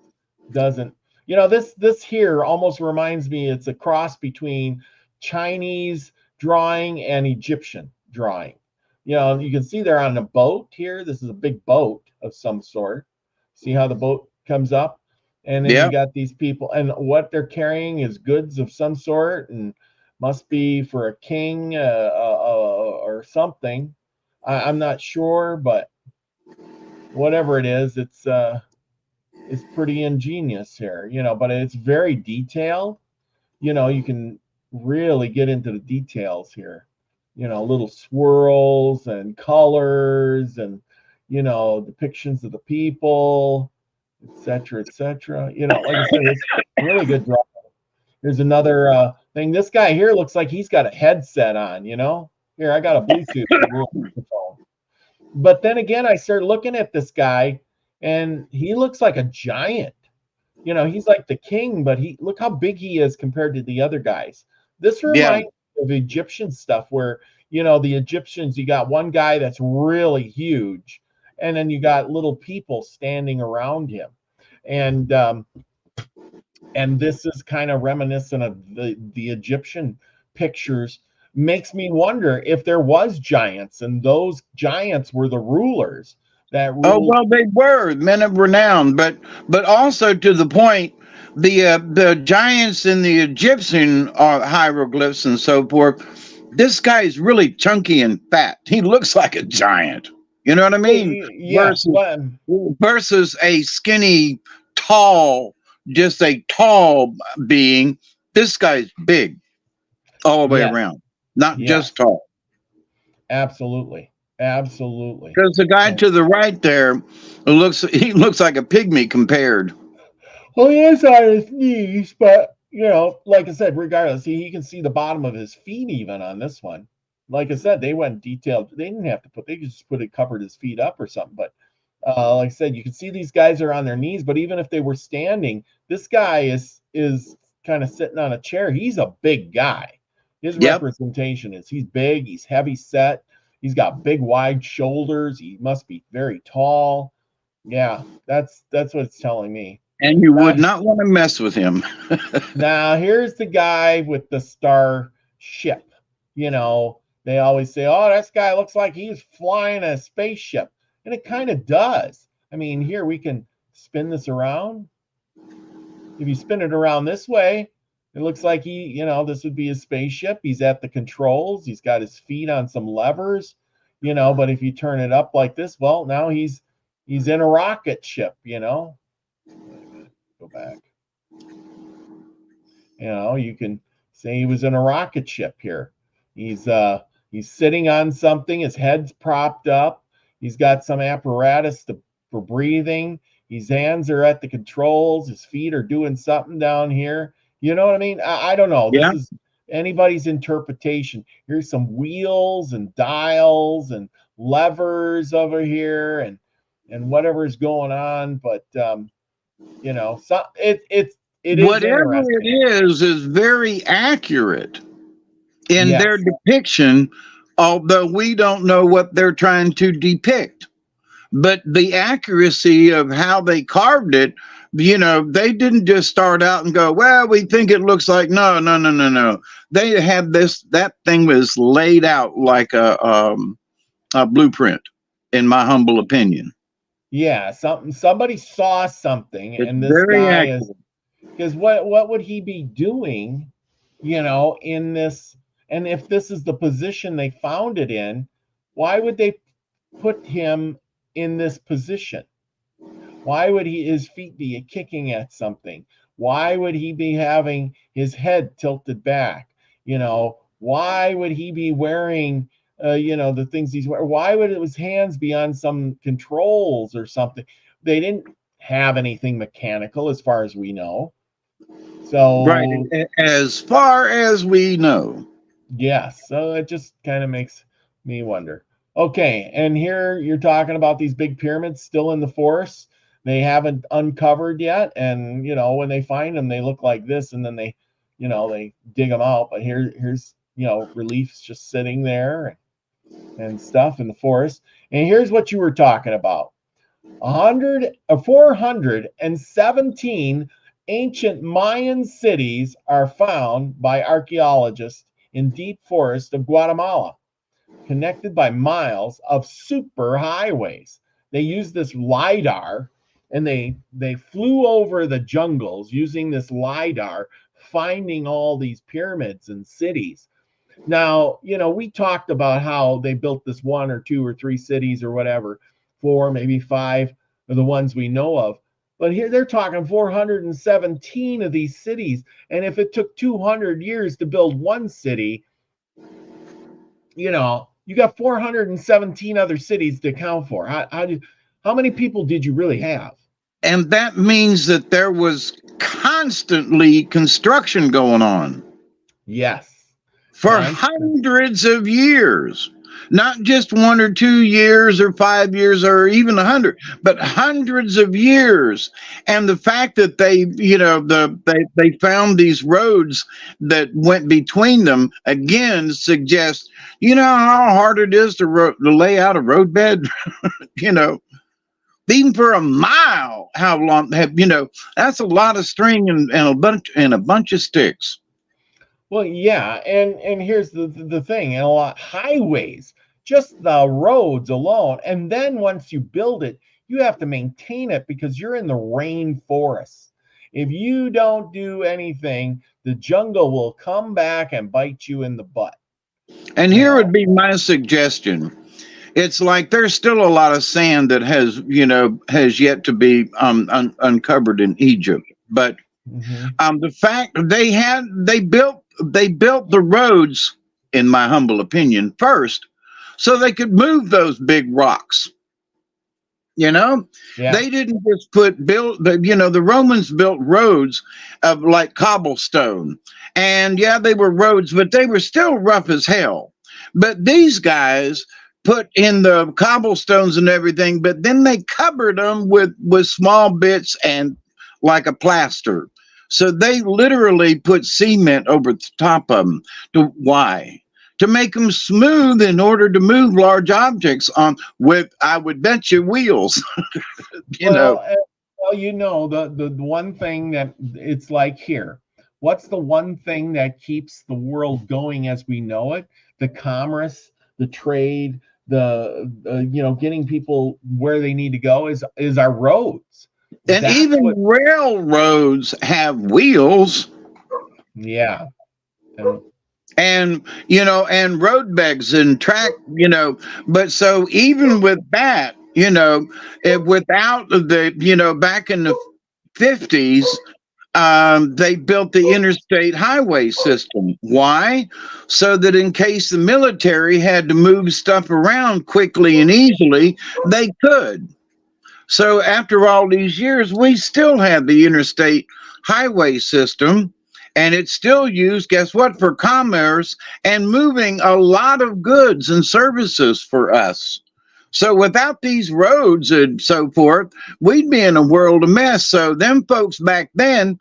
doesn't. You know, this here almost reminds me. It's a cross between Chinese drawing and Egyptian drawing. You know, you can see they're on a boat here. This is a big boat of some sort. See how the boat comes up, and then you Yeah. got these people, and what they're carrying is goods of some sort, and must be for a king or something. I'm not sure, but whatever it is, it's pretty ingenious here, you know, but it's very detailed. You know, you can really get into the details here. You know, little swirls and colors and, you know, depictions of the people, etc., etc. You know, like I said, it's really good drawing. Here's another thing. This guy here looks like he's got a headset on, you know. Here, I got a Bluetooth microphone. But then again, I started looking at this guy and he looks like a giant. You know, he's like the king, but he look how big he is compared to the other guys. This Yeah. reminds me of Egyptian stuff where, you know, the Egyptians, you got one guy that's really huge, and then you got little people standing around him. And and this is kind of reminiscent of the Egyptian pictures. Makes me wonder if there was giants and those giants were the rulers that Oh ruled. well, they were men of renown, but also to the point, the giants in the Egyptian hieroglyphs and so forth. This guy is really chunky and fat. He looks like a giant. You know what I mean? Yes, Versus but versus a skinny, tall, just a tall being. This guy's big all the way yes, around, not just yes, tall. absolutely, absolutely. Because the guy So, to the right there he looks like a pygmy compared. well, he is on his knees, but you know, like I said, regardless, he can see the bottom of his feet even on this one. Like I said, they went detailed. They didn't have to put. They just put it covered his feet up or something. But like I said, you can see these guys are on their knees. But even if they were standing, this guy is kind of sitting on a chair. He's a big guy. His Yep. representation is he's big. He's heavy set. He's got big wide shoulders. He must be very tall. Yeah, that's what it's telling me. And you Now, would not want to mess with him. now here's the guy with the star ship. You know, they always say, "Oh, this guy looks like he's flying a spaceship," and it kind of does. I mean, here we can spin this around. If you spin it around this way, it looks like you know, this would be his spaceship. He's at the controls. He's got his feet on some levers, you know. But if you turn it up like this, well, now he's in a rocket ship, you know. Wait a minute, go back. You know, you can say he was in a rocket ship here. He's sitting on something, his head's propped up, he's got some apparatus for breathing, his hands are at the controls, his feet are doing something down here. You know what I mean? I don't know. This Yeah. is anybody's interpretation. Here's some wheels and dials and levers over here and whatever's going on, but you know, so it is Whatever it interesting. is very accurate in their Yes. depiction, although we don't know what they're trying to depict. But the accuracy of how they carved it, they didn't just start out and go, well, we think it looks like, no, no, no, no, no. They had that thing was laid out like a blueprint, in my humble opinion. Yeah, somebody saw something, It's and this very guy is accurate. because what would he be doing, you know, in this? And if this is the position they found it in, why would they put him in this position? Why would his feet be kicking at something? Why would he be having his head tilted back? You know, why would he be wearing the things he's wearing. Why would his hands be on some controls or something? They didn't have anything mechanical as far as we know. Right. So As far as we know. yes, so it just kind of makes me wonder. Okay, and here you're talking about these big pyramids still in the forest. They haven't uncovered yet, and when they find them, they look like this, and then they dig them out. But here's reliefs just sitting there and stuff in the forest. And here's what you were talking about: 417 ancient Mayan cities are found by archaeologists in deep forest of Guatemala, connected by miles of super highways. They used this LiDAR, and they flew over the jungles using this LiDAR, finding all these pyramids and cities. Now, we talked about how they built this one or two or three cities or whatever, four, maybe five are the ones we know of. But here they're talking 417 of these cities. And if it took 200 years to build one city, you got 417 other cities to account for. How many people did you really have? And that means that there was constantly construction going on. Yes. For hundreds of years, not just 1 or 2 years or 5 years or even 100, but hundreds of years. And the fact that they found these roads that went between them again suggests, how hard it is to lay out a roadbed. Even for a mile, how long that's a lot of string and a bunch of sticks. Well, yeah, and here's the thing: and a lot highways, just the roads alone, and then once you build it, you have to maintain it because you're in the rainforest. If you don't do anything, the jungle will come back and bite you in the butt. And here would be my suggestion. It's like there's still a lot of sand that has yet to be uncovered in Egypt, but the fact they built the roads, in my humble opinion, first, so they could move those big rocks. They didn't just the Romans built roads of like cobblestone, and yeah, they were roads, but they were still rough as hell. But these guys put in the cobblestones and everything, but then they covered them with small bits and like a plaster. So they literally put cement over the top of them. Why? To make them smooth in order to move large objects on with, I would bet you, wheels. Well, the one thing that it's like here. What's the one thing that keeps the world going as we know it? The commerce, the trade, the getting people where they need to go is our roads. And even railroads have wheels. Yeah. And road beds and track, but so even with that, without the, back in the 50s, they built the interstate highway system. Why? So that in case the military had to move stuff around quickly and easily, they could. So after all these years, we still have the interstate highway system, and it's still used, guess what, for commerce and moving a lot of goods and services for us. So without these roads and so forth, we'd be in a world of mess. So them folks back then,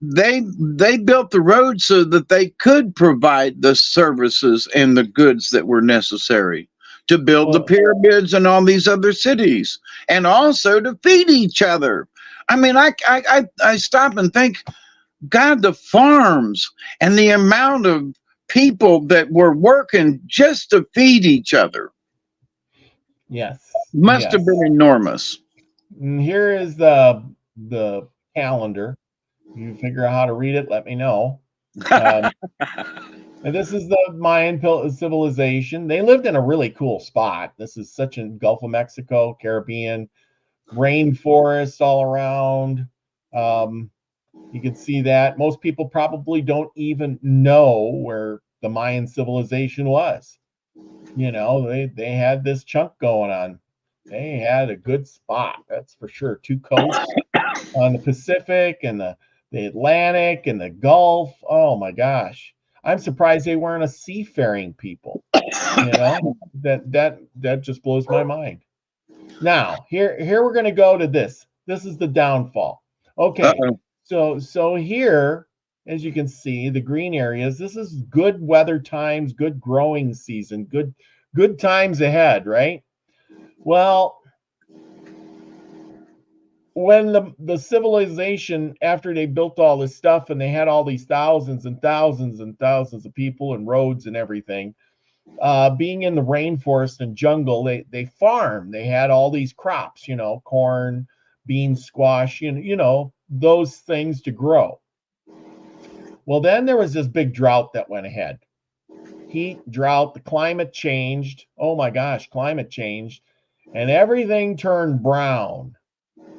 they built the roads so that they could provide the services and the goods that were necessary to build the pyramids and all these other cities, and also to feed each other. I mean, I stop and think, God, the farms and the amount of people that were working just to feed each other. Yes. Must have been enormous. And here is the calendar. You figure out how to read it, let me know. And this is the Mayan civilization. They lived in a really cool spot. This is such a Gulf of Mexico, Caribbean, rainforests all around. You can see that. Most people probably don't even know where the Mayan civilization was. They had this chunk going on. They had a good spot, that's for sure. Two coasts on the Pacific and the Atlantic and the Gulf. Oh my gosh. I'm surprised they weren't a seafaring people. That just blows my mind. Now, here we're going to go to this. This is the downfall. Okay. Uh-oh. So here, as you can see, the green areas, this is good weather times, good growing season, good times ahead, right? Well, when the civilization, after they built all this stuff and they had all these thousands and thousands and thousands of people and roads and everything, being in the rainforest and jungle, they farm. They had all these crops, corn, beans, squash, those things to grow. Well, then there was this big drought that went ahead. Heat, drought, the climate changed. Oh my gosh, climate changed, and everything turned brown.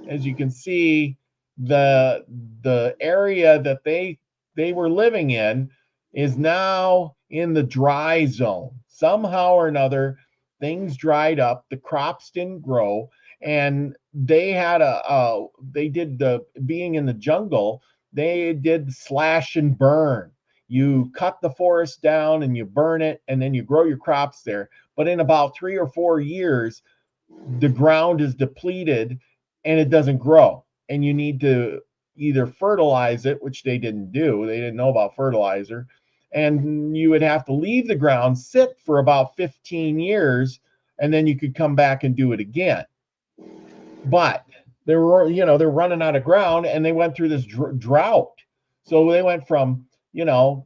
As you can see, the area that they were living in is now in the dry zone. Somehow or another, things dried up, the crops didn't grow, and they had they did the being in the jungle, they did slash and burn. You cut the forest down and you burn it, and then you grow your crops there. But in about 3 or 4 years, the ground is depleted and it doesn't grow. And you need to either fertilize it, which they didn't do. They didn't know about fertilizer. And you would have to leave the ground sit for about 15 years, and then you could come back and do it again. But they're running out of ground, and they went through this drought. So they went from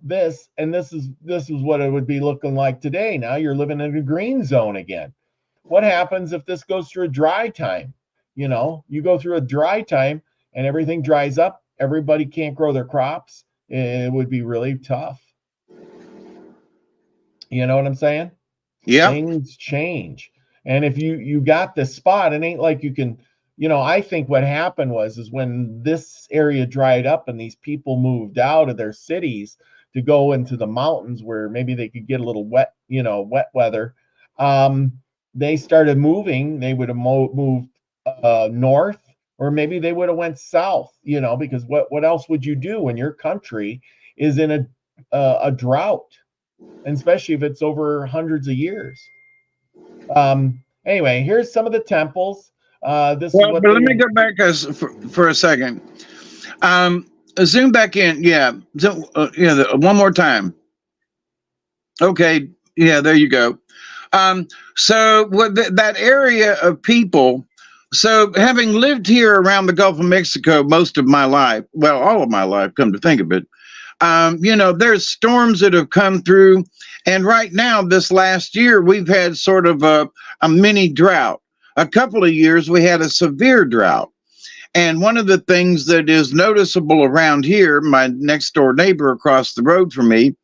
this, and this is what it would be looking like today. Now you're living in a green zone again. What happens if this goes through a dry time? You go through a dry time and everything dries up. Everybody can't grow their crops. It would be really tough. You know what I'm saying? Yeah. Things change. And if you got this spot, it ain't like you can, I think what happened is when this area dried up and these people moved out of their cities to go into the mountains where maybe they could get a little wet, wet weather, they started moving. They would have moved north, or maybe they would have went south, because what else would you do when your country is in a drought, and especially if it's over hundreds of years. Anyway, here's some of the temples. But let me go back for a second. Zoom back in. Yeah. One more time. Okay. Yeah, there you go. So that area of people, so having lived here around the Gulf of Mexico most of my life, well, all of my life, come to think of it, there's storms that have come through. And right now, this last year, we've had sort of a mini drought. A couple of years, we had a severe drought. And one of the things that is noticeable around here, my next door neighbor across the road from me,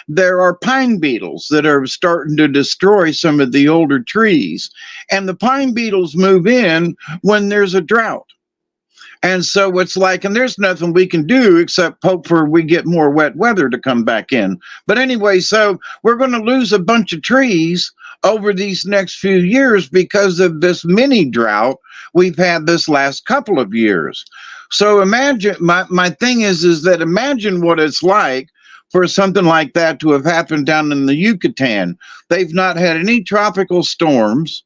there are pine beetles that are starting to destroy some of the older trees. And the pine beetles move in when there's a drought. And so it's like, and there's nothing we can do except hope for we get more wet weather to come back in. But anyway, so we're going to lose a bunch of trees over these next few years because of this mini drought we've had this last couple of years. So imagine, my thing is that imagine what it's like for something like that to have happened down in the Yucatan. They've not had any tropical storms.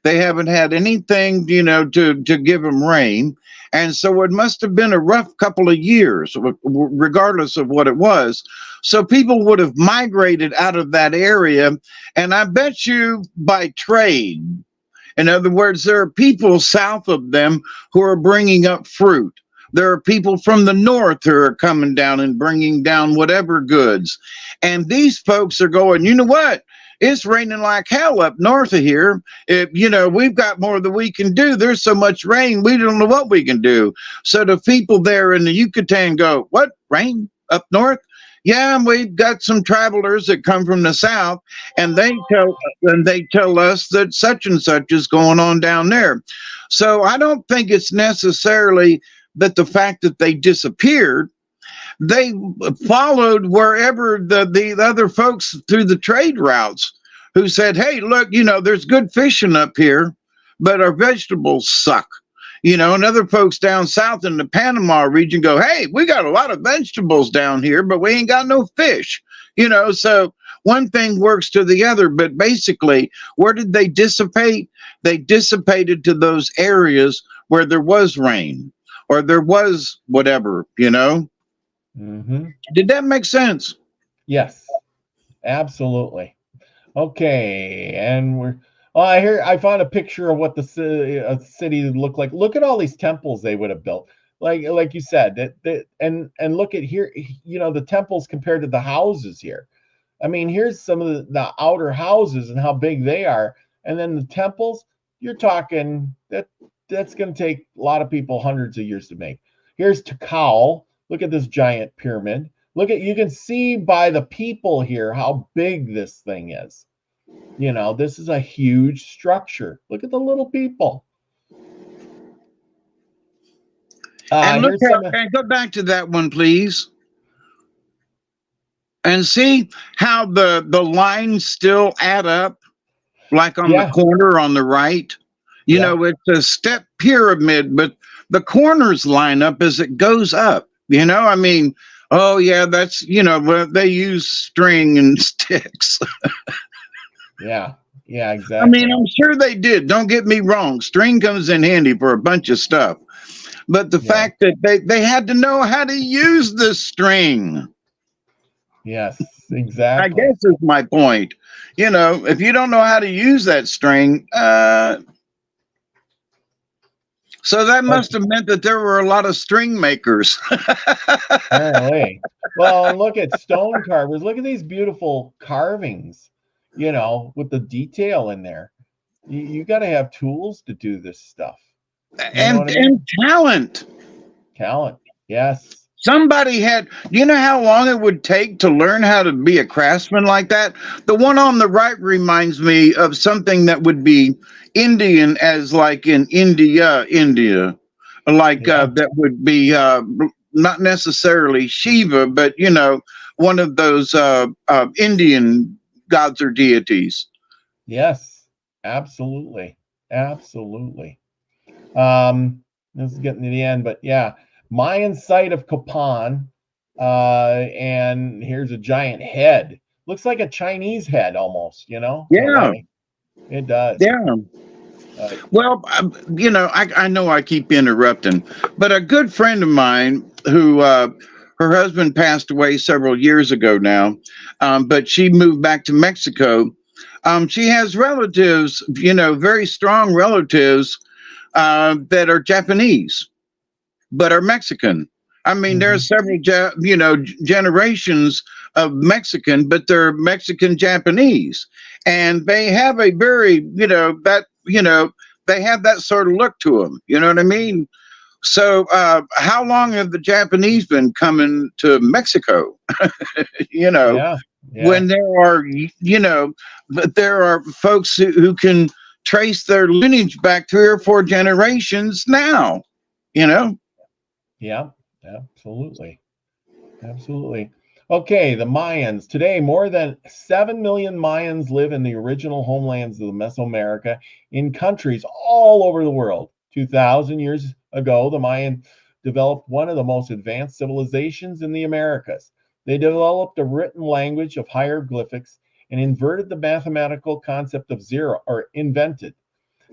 They haven't had anything, to give them rain. And so it must have been a rough couple of years, regardless of what it was. So people would have migrated out of that area. And I bet you by trade, in other words, there are people south of them who are bringing up fruit. There are people from the north who are coming down and bringing down whatever goods. And these folks are going, you know what? It's raining like hell up north of here. We've got more than we can do. There's so much rain, we don't know what we can do. So the people there in the Yucatan go, what, rain up north? Yeah, we've got some travelers that come from the south, and they tell us that such and such is going on down there. So I don't think it's necessarily that the fact that they disappeared. They followed wherever the other folks through the trade routes who said, hey, look, there's good fishing up here, but our vegetables suck. And other folks down south in the Panama region go, hey, we got a lot of vegetables down here, but we ain't got no fish. So one thing works to the other. But basically, where did they dissipate? They dissipated to those areas where there was rain or there was whatever, Mm-hmm. Did that make sense? Yes, absolutely. Okay, and I found a picture of what the city looked like. Look at all these temples they would have built. Like you said, and look at here, the temples compared to the houses here. I mean, here's some of the outer houses and how big they are, and then the temples. You're talking that's going to take a lot of people hundreds of years to make. Here's Tikal. Look at this giant pyramid. You can see by the people here how big this thing is. This is a huge structure. Look at the little people. And go back to that one, please. And see how the lines still add up, like on the corner on the right. It's a step pyramid, but the corners line up as it goes up. I mean, oh yeah, that's they use string and sticks. Yeah, exactly. I mean, I'm sure they did. Don't get me wrong. String comes in handy for a bunch of stuff. But the fact that they had to know how to use the string. Yes, exactly. I guess is my point. If you don't know how to use that string, so that must have meant that there were a lot of string makers. Apparently. Well, and look at stone carvers. Look at these beautiful carvings, with the detail in there. You got to have tools to do this stuff. And talent. Talent, yes. Somebody had, how long it would take to learn how to be a craftsman like that? The one on the right reminds me of something that would be Indian, as like in India, like that would be not necessarily Shiva, but, one of those Indian gods or deities. Yes, absolutely. Absolutely. This is getting to the end, but yeah. Mayan site of Copan, and here's a giant head. Looks like a Chinese head almost, Yeah, it does. Yeah. Well, I know I keep interrupting, but a good friend of mine who her husband passed away several years ago now, but she moved back to Mexico. She has relatives, very strong relatives that are Japanese, but are Mexican. I mean, there are several, generations of Mexican, but they're Mexican Japanese, and they have a very, they have that sort of look to them. You know what I mean? So, how long have the Japanese been coming to Mexico? When there are, but there are folks who can trace their lineage back 3 or 4 generations now. Yeah, absolutely. Absolutely. Okay, the Mayans. Today, more than 7 million Mayans live in the original homelands of the Mesoamerica in countries all over the world. 2,000 years ago, the Mayan developed one of the most advanced civilizations in the Americas. They developed a written language of hieroglyphics and inverted the mathematical concept of zero, or invented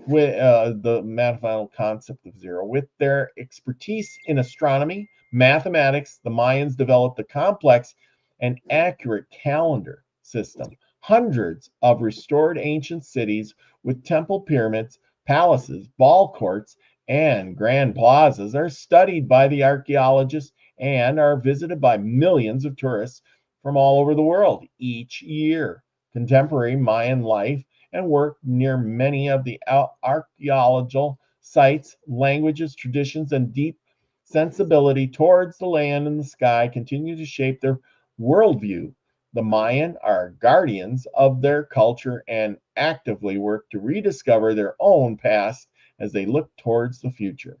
with the mathematical concept of zero. With their expertise in astronomy, mathematics, the Mayans developed a complex and accurate calendar system. Hundreds of restored ancient cities with temple pyramids, palaces, ball courts, and grand plazas are studied by the archaeologists and are visited by millions of tourists from all over the world each year. Contemporary Mayan life and work near many of the archaeological sites, languages, traditions, and deep sensibility towards the land and the sky continue to shape their worldview. The Mayan are guardians of their culture and actively work to rediscover their own past as they look towards the future.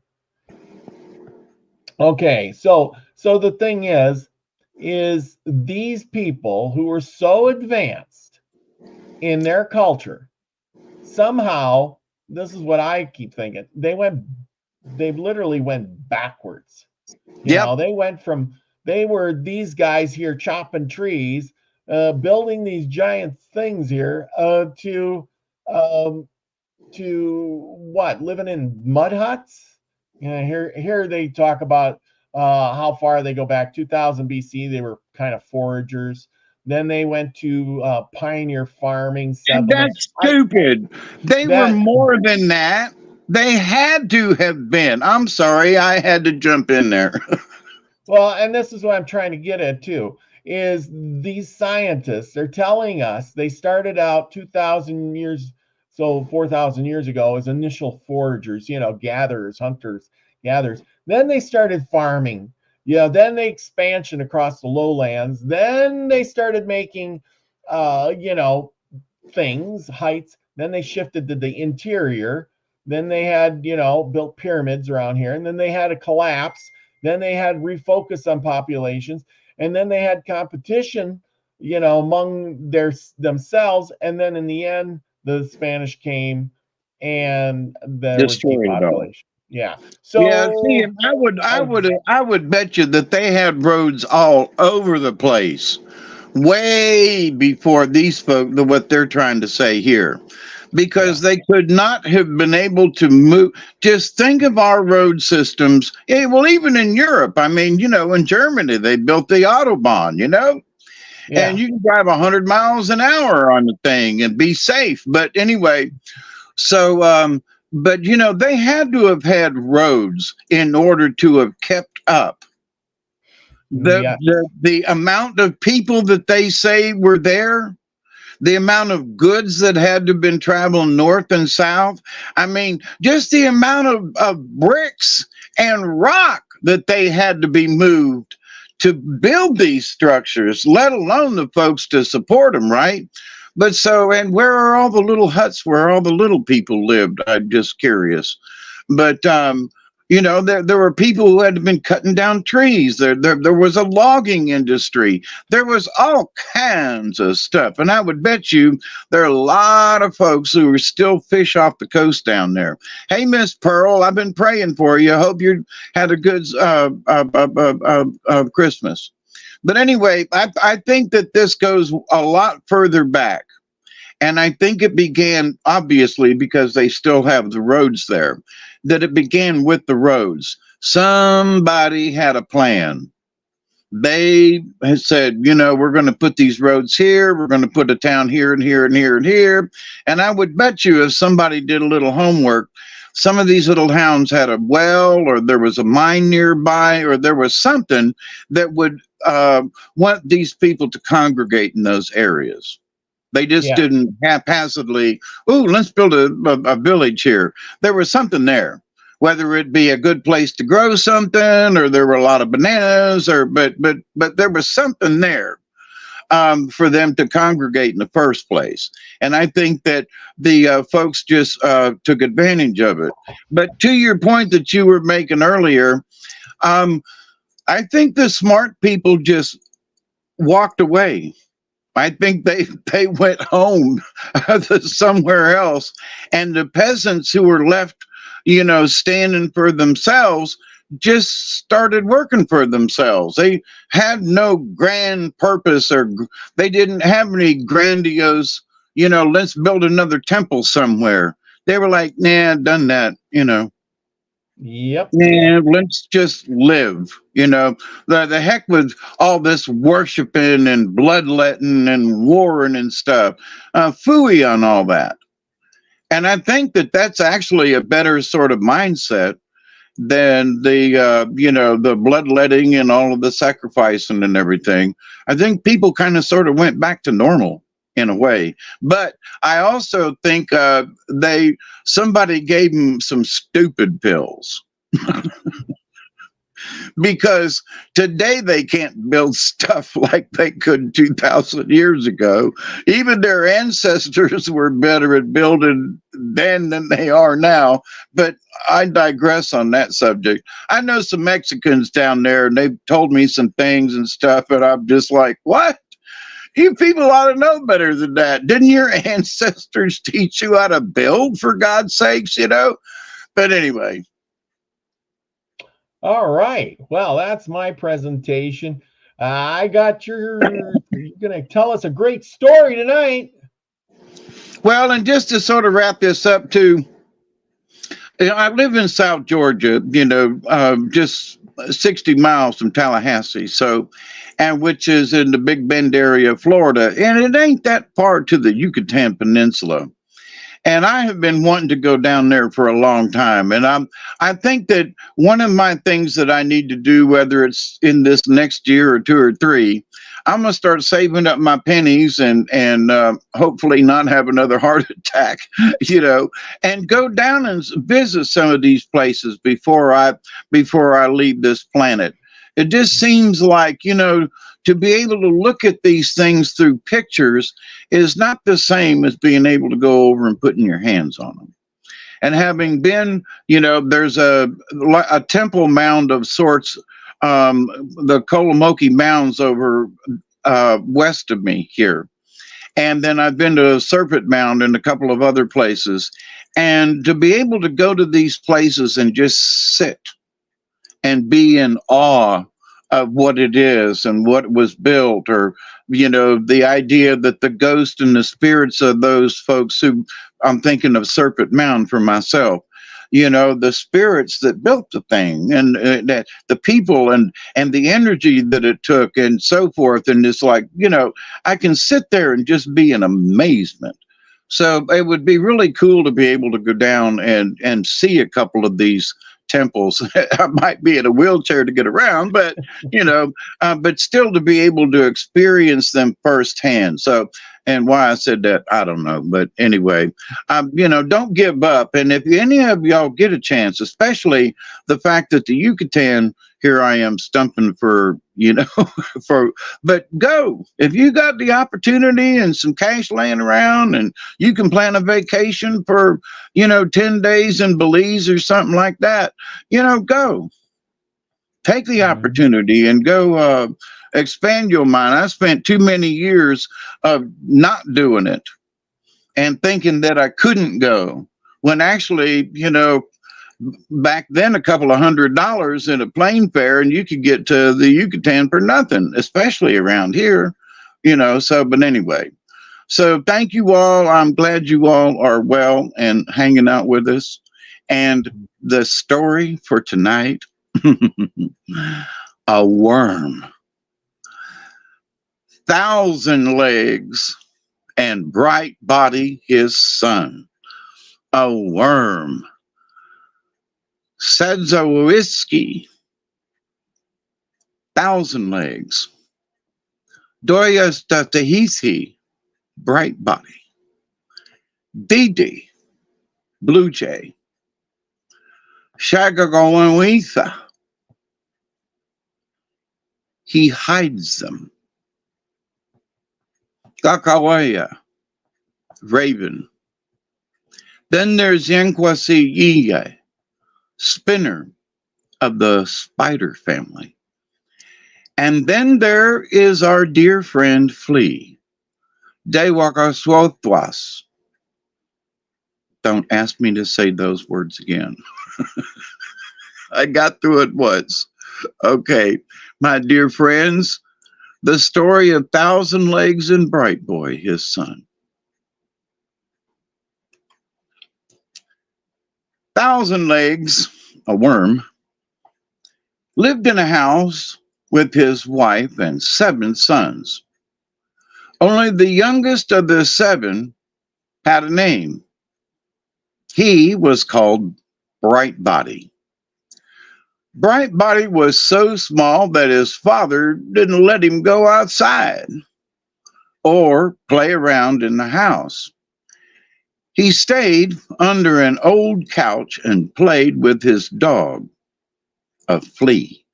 Okay, so the thing is these people who were so advanced in their culture, somehow, this is what I keep thinking. They literally went backwards. Yep. They were these guys here chopping trees, building these giant things here, um, to what? Living in mud huts? Here they talk about how far they go back. 2000 BC, they were kind of foragers. Then they went to pioneer farming And settlements. that's stupid. They were That more than that. They had to have been. I'm sorry, I had to jump in there. Well, and this is what I'm trying to get at too, is these scientists are telling us they started out 2,000 years, so 4,000 years ago as initial foragers, gatherers, hunters, gatherers. Then they started farming. Yeah, then the expansion across the lowlands. Then they started making, you know, things, heights. Then they shifted to the interior. Then they had, built pyramids around here. And then they had a collapse. Then they had refocus on populations. And then they had competition, among themselves. And then in the end, the Spanish came and there was Destroyed it all. depopulation. Yeah. Yeah, see, So I would bet you that they had roads all over the place, way before these folk, what they're trying to say here, because yeah, they could not have been able to move. Just think of our road systems. Well, even in Europe, I mean, in Germany, they built the Autobahn, and yeah. you can drive 100 miles an hour on the thing and be safe. But anyway, so, but they had to have had roads in order to have kept up. The, Yes. the amount of people that they say were there, the amount of goods that had to have been traveling north and south. I mean, just the amount of bricks and rock that they had to be moved to build these structures, let alone the folks to support them, right? But so, and where are all the little huts where all the little people lived? I'm just curious. But there were people who had been cutting down trees. There was a logging industry. There was all kinds of stuff. And I would bet you there are a lot of folks who are still fish off the coast down there. Hey, Miss Pearl, I've been praying for you. I hope you had a good Christmas. But anyway, I think that this goes a lot further back. And I think it began, obviously, because they still have the roads there, that it began with the roads. Somebody had a plan. They had said, we're going to put these roads here. We're going to put a town here and here and here and here. And I would bet you if somebody did a little homework, some of these little towns had a well, or there was a mine nearby, or there was something that would want these people to congregate in those areas. They just Yeah. didn't haphazardly, let's build a village here. There was something there, whether it be a good place to grow something, or there were a lot of bananas, but there was something there for them to congregate in the first place. And I think that the folks just took advantage of it. But to your point that you were making earlier, I think the smart people just walked away. I think they went home somewhere else, and the peasants who were left, standing for themselves, just started working for themselves. They had no grand purpose, or they didn't have any grandiose, let's build another temple somewhere. They were like, nah, done that, Yep. Yeah, let's just live. The heck with all this worshiping and bloodletting and warring and stuff. Phooey on all that. And I think that that's actually a better sort of mindset than the bloodletting and all of the sacrificing and everything. I think people kind of sort of went back to normal in a way. But I also think somebody gave them some stupid pills. Because today they can't build stuff like they could 2,000 years ago. Even their ancestors were better at building then than they are now. But I digress on that subject. I know some Mexicans down there, and they've told me some things and stuff, and I'm just like, what? You people ought to know better than that. Didn't your ancestors teach you how to build, for God's sakes, you know? But anyway. All right. Well, that's my presentation. I got you're going to tell us a great story tonight. Well, and just to sort of wrap this up, too, I live in South Georgia, just 60 miles from Tallahassee. So, and which is in the Big Bend area of Florida. And it ain't that far to the Yucatan Peninsula. And I have been wanting to go down there for a long time. And I think that one of my things that I need to do, whether it's in this next year or 2 or 3, I'm going to start saving up my pennies and hopefully not have another heart attack, and go down and visit some of these places before I leave this planet. It just seems like, to be able to look at these things through pictures is not the same as being able to go over and putting your hands on them. And having been, there's a temple mound of sorts, the Kolomoki Mounds over west of me here. And then I've been to a Serpent Mound and a couple of other places. And to be able to go to these places and just sit and be in awe of what it is and what was built, or the idea that the ghost and the spirits of those folks who, I'm thinking of Serpent Mound for myself, the spirits that built the thing, and that the people and the energy that it took and so forth. And it's like, I can sit there and just be in amazement. So it would be really cool to be able to go down and see a couple of these temples. I might be in a wheelchair to get around, but but still to be able to experience them firsthand. So, and why I said that, I don't know, but anyway, don't give up. And if any of y'all get a chance, especially the fact that the Yucatan, here I am stumping for, but go. If you got the opportunity and some cash laying around and you can plan a vacation for, 10 days in Belize or something like that, go. Take the opportunity and go expand your mind. I spent too many years of not doing it and thinking that I couldn't go, when actually, back then, a couple of $100 in a plane fare, and you could get to the Yucatan for nothing, especially around here, so, but anyway. So thank you all. I'm glad you all are well and hanging out with us. And the story for tonight, a worm, 1,000 legs, and bright body his son. A worm. Sadzawiski, 1,000 legs. Doyas Tahithi, bright body. Didi, blue jay. Shagagawawitha, he hides them. Kakawaya, raven. Then there's Yankwasi Yiye, spinner of the spider family. And then there is our dear friend Flea, Dewakaswothwas. Don't ask me to say those words again. I got through it once. Okay, my dear friends, the story of 1,000 Legs and Bright Boy, his son. 1,000 Legs, a worm, lived in a house with his wife and 7 sons. Only the youngest of the 7 had a name. He was called Bright Body. Bright Body was so small that his father didn't let him go outside or play around in the house. He stayed under an old couch and played with his dog, a flea.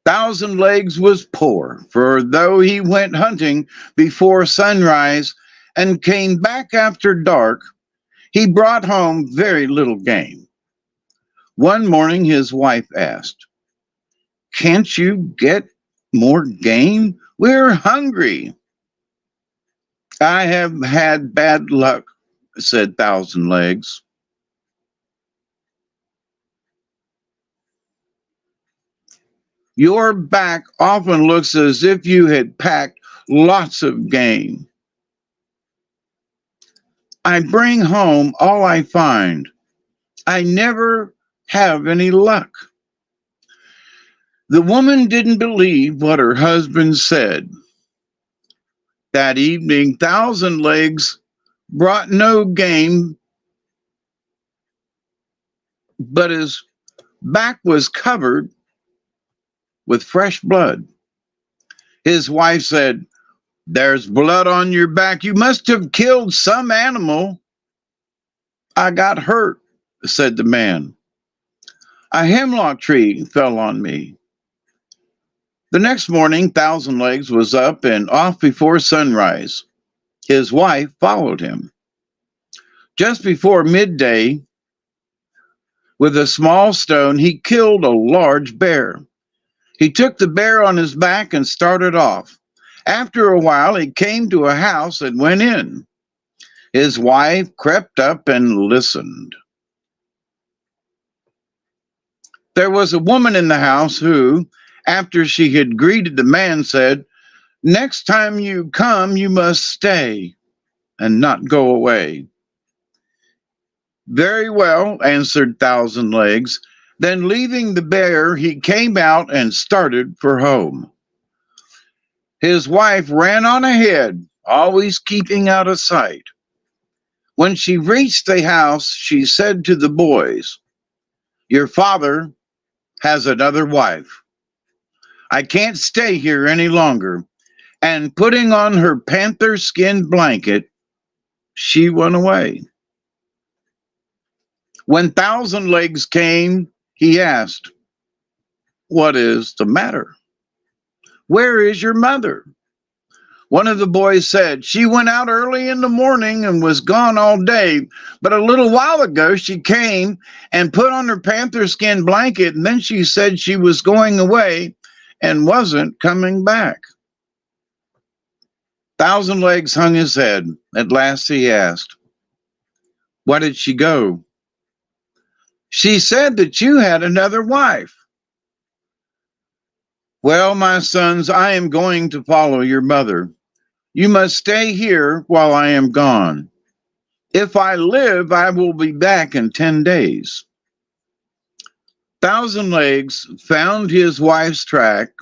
1,000 Legs was poor, for though he went hunting before sunrise and came back after dark, he brought home very little game. One morning his wife asked, "Can't you get more game? We're hungry." I have had bad luck, said Thousand Legs. Your back often looks as if you had packed lots of game. I bring home all I find. I never have any luck. The woman didn't believe what her husband said. That evening, Thousand Legs brought no game, but his back was covered with fresh blood. His wife said, "There's blood on your back. You must have killed some animal." "I got hurt," said the man. "A hemlock tree fell on me." The next morning, Thousand Legs was up and off before sunrise. His wife followed him. Just before midday, with a small stone, he killed a large bear. He took the bear on his back and started off. After a while, he came to a house and went in. His wife crept up and listened. There was a woman in the house who, after she had greeted the man, said, "Next time you come, you must stay and not go away." "Very well," answered Thousand Legs. Then, leaving the bear, he came out and started for home. His wife ran on ahead, always keeping out of sight. When she reached the house, she said to the boys, "Your father has another wife. I can't stay here any longer." And putting on her panther skin blanket, she went away. When Thousand Legs came, he asked, "What is the matter? Where is your mother?" One of the boys said, "She went out early in the morning and was gone all day, but a little while ago she came and put on her panther skin blanket, and then she said she was going away and wasn't coming back." Thousand Legs hung his head. At last he asked, "Why did she go?" "She said that you had another wife." "Well, my sons, I am going to follow your mother. You must stay here while I am gone. If I live, I will be back in 10 days. Thousand Legs found his wife's track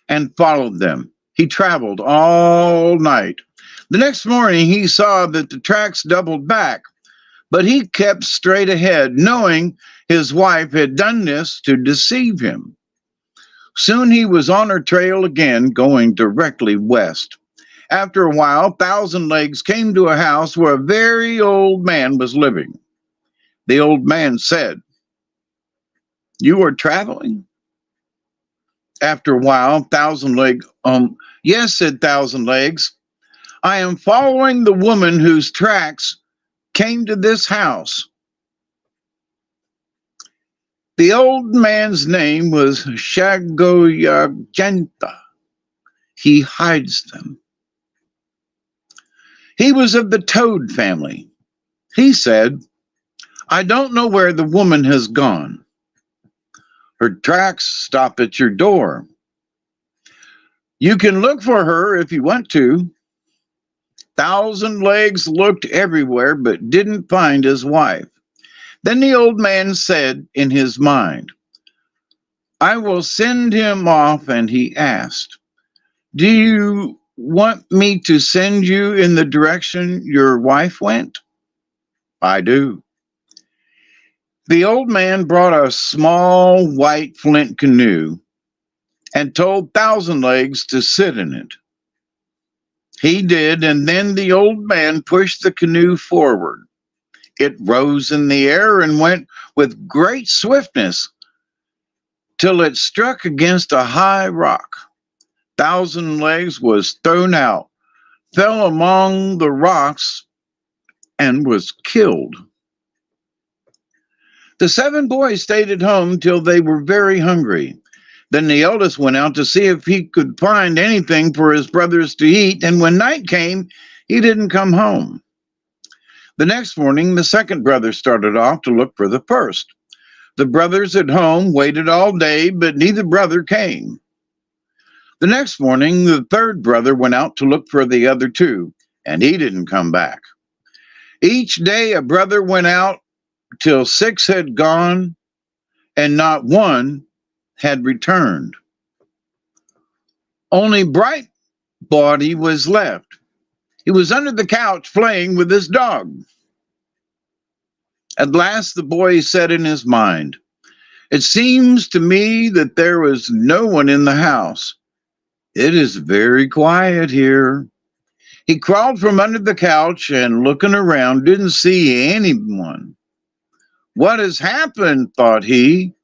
and followed them. He traveled all night. The next morning, he saw that the tracks doubled back, but he kept straight ahead, knowing his wife had done this to deceive him. Soon he was on her trail again, going directly west. After a while, Thousand Legs came to a house where a very old man was living. The old man said, "You are traveling?" After a while, Thousand Legs, "Yes," said Thousand Legs. "I am following the woman whose tracks came to this house." The old man's name was Shagoyagenta. He hides them. He was of the toad family. He said, "I don't know where the woman has gone. Her tracks stop at your door. You can look for her if you want to." Thousand Legs looked everywhere but didn't find his wife. Then the old man said in his mind, "I will send him off," and he asked, "Do you want me to send you in the direction your wife went?" "I do." The old man brought a small white flint canoe and told Thousand Legs to sit in it. He did, and then the old man pushed the canoe forward. It rose in the air and went with great swiftness till it struck against a high rock. Thousand Legs was thrown out, fell among the rocks, and was killed. The 7 boys stayed at home till they were very hungry. Then the eldest went out to see if he could find anything for his brothers to eat, and when night came, he didn't come home. The next morning, the second brother started off to look for the first. The brothers at home waited all day, but neither brother came. The next morning, the third brother went out to look for the other two, and he didn't come back. Each day a brother went out till 6 had gone, and not one had returned. Only Brightbody was left. He was under the couch playing with his dog. At last the boy said in his mind, "It seems to me that there was no one in the house. It is very quiet here." He crawled from under the couch and, looking around, didn't see anyone. "What has happened?" thought he.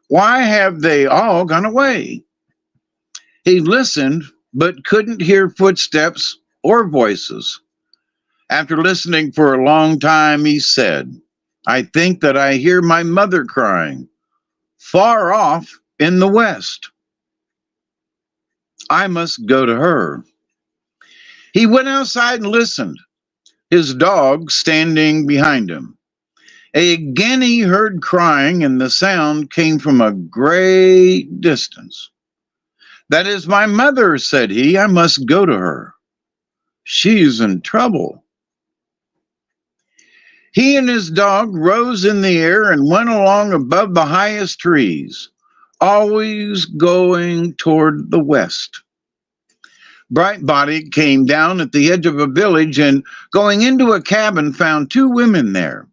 "Why have they all gone away?" He listened, but couldn't hear footsteps or voices. After listening for a long time, he said, "I think that I hear my mother crying, far off in the west. I must go to her." He went outside and listened, his dog standing behind him. Again he heard crying, and the sound came from a great distance. "That is my mother," said he. "I must go to her. She's in trouble." He and his dog rose in the air and went along above the highest trees, always going toward the west. Brightbody came down at the edge of a village and, going into a cabin, found two women there,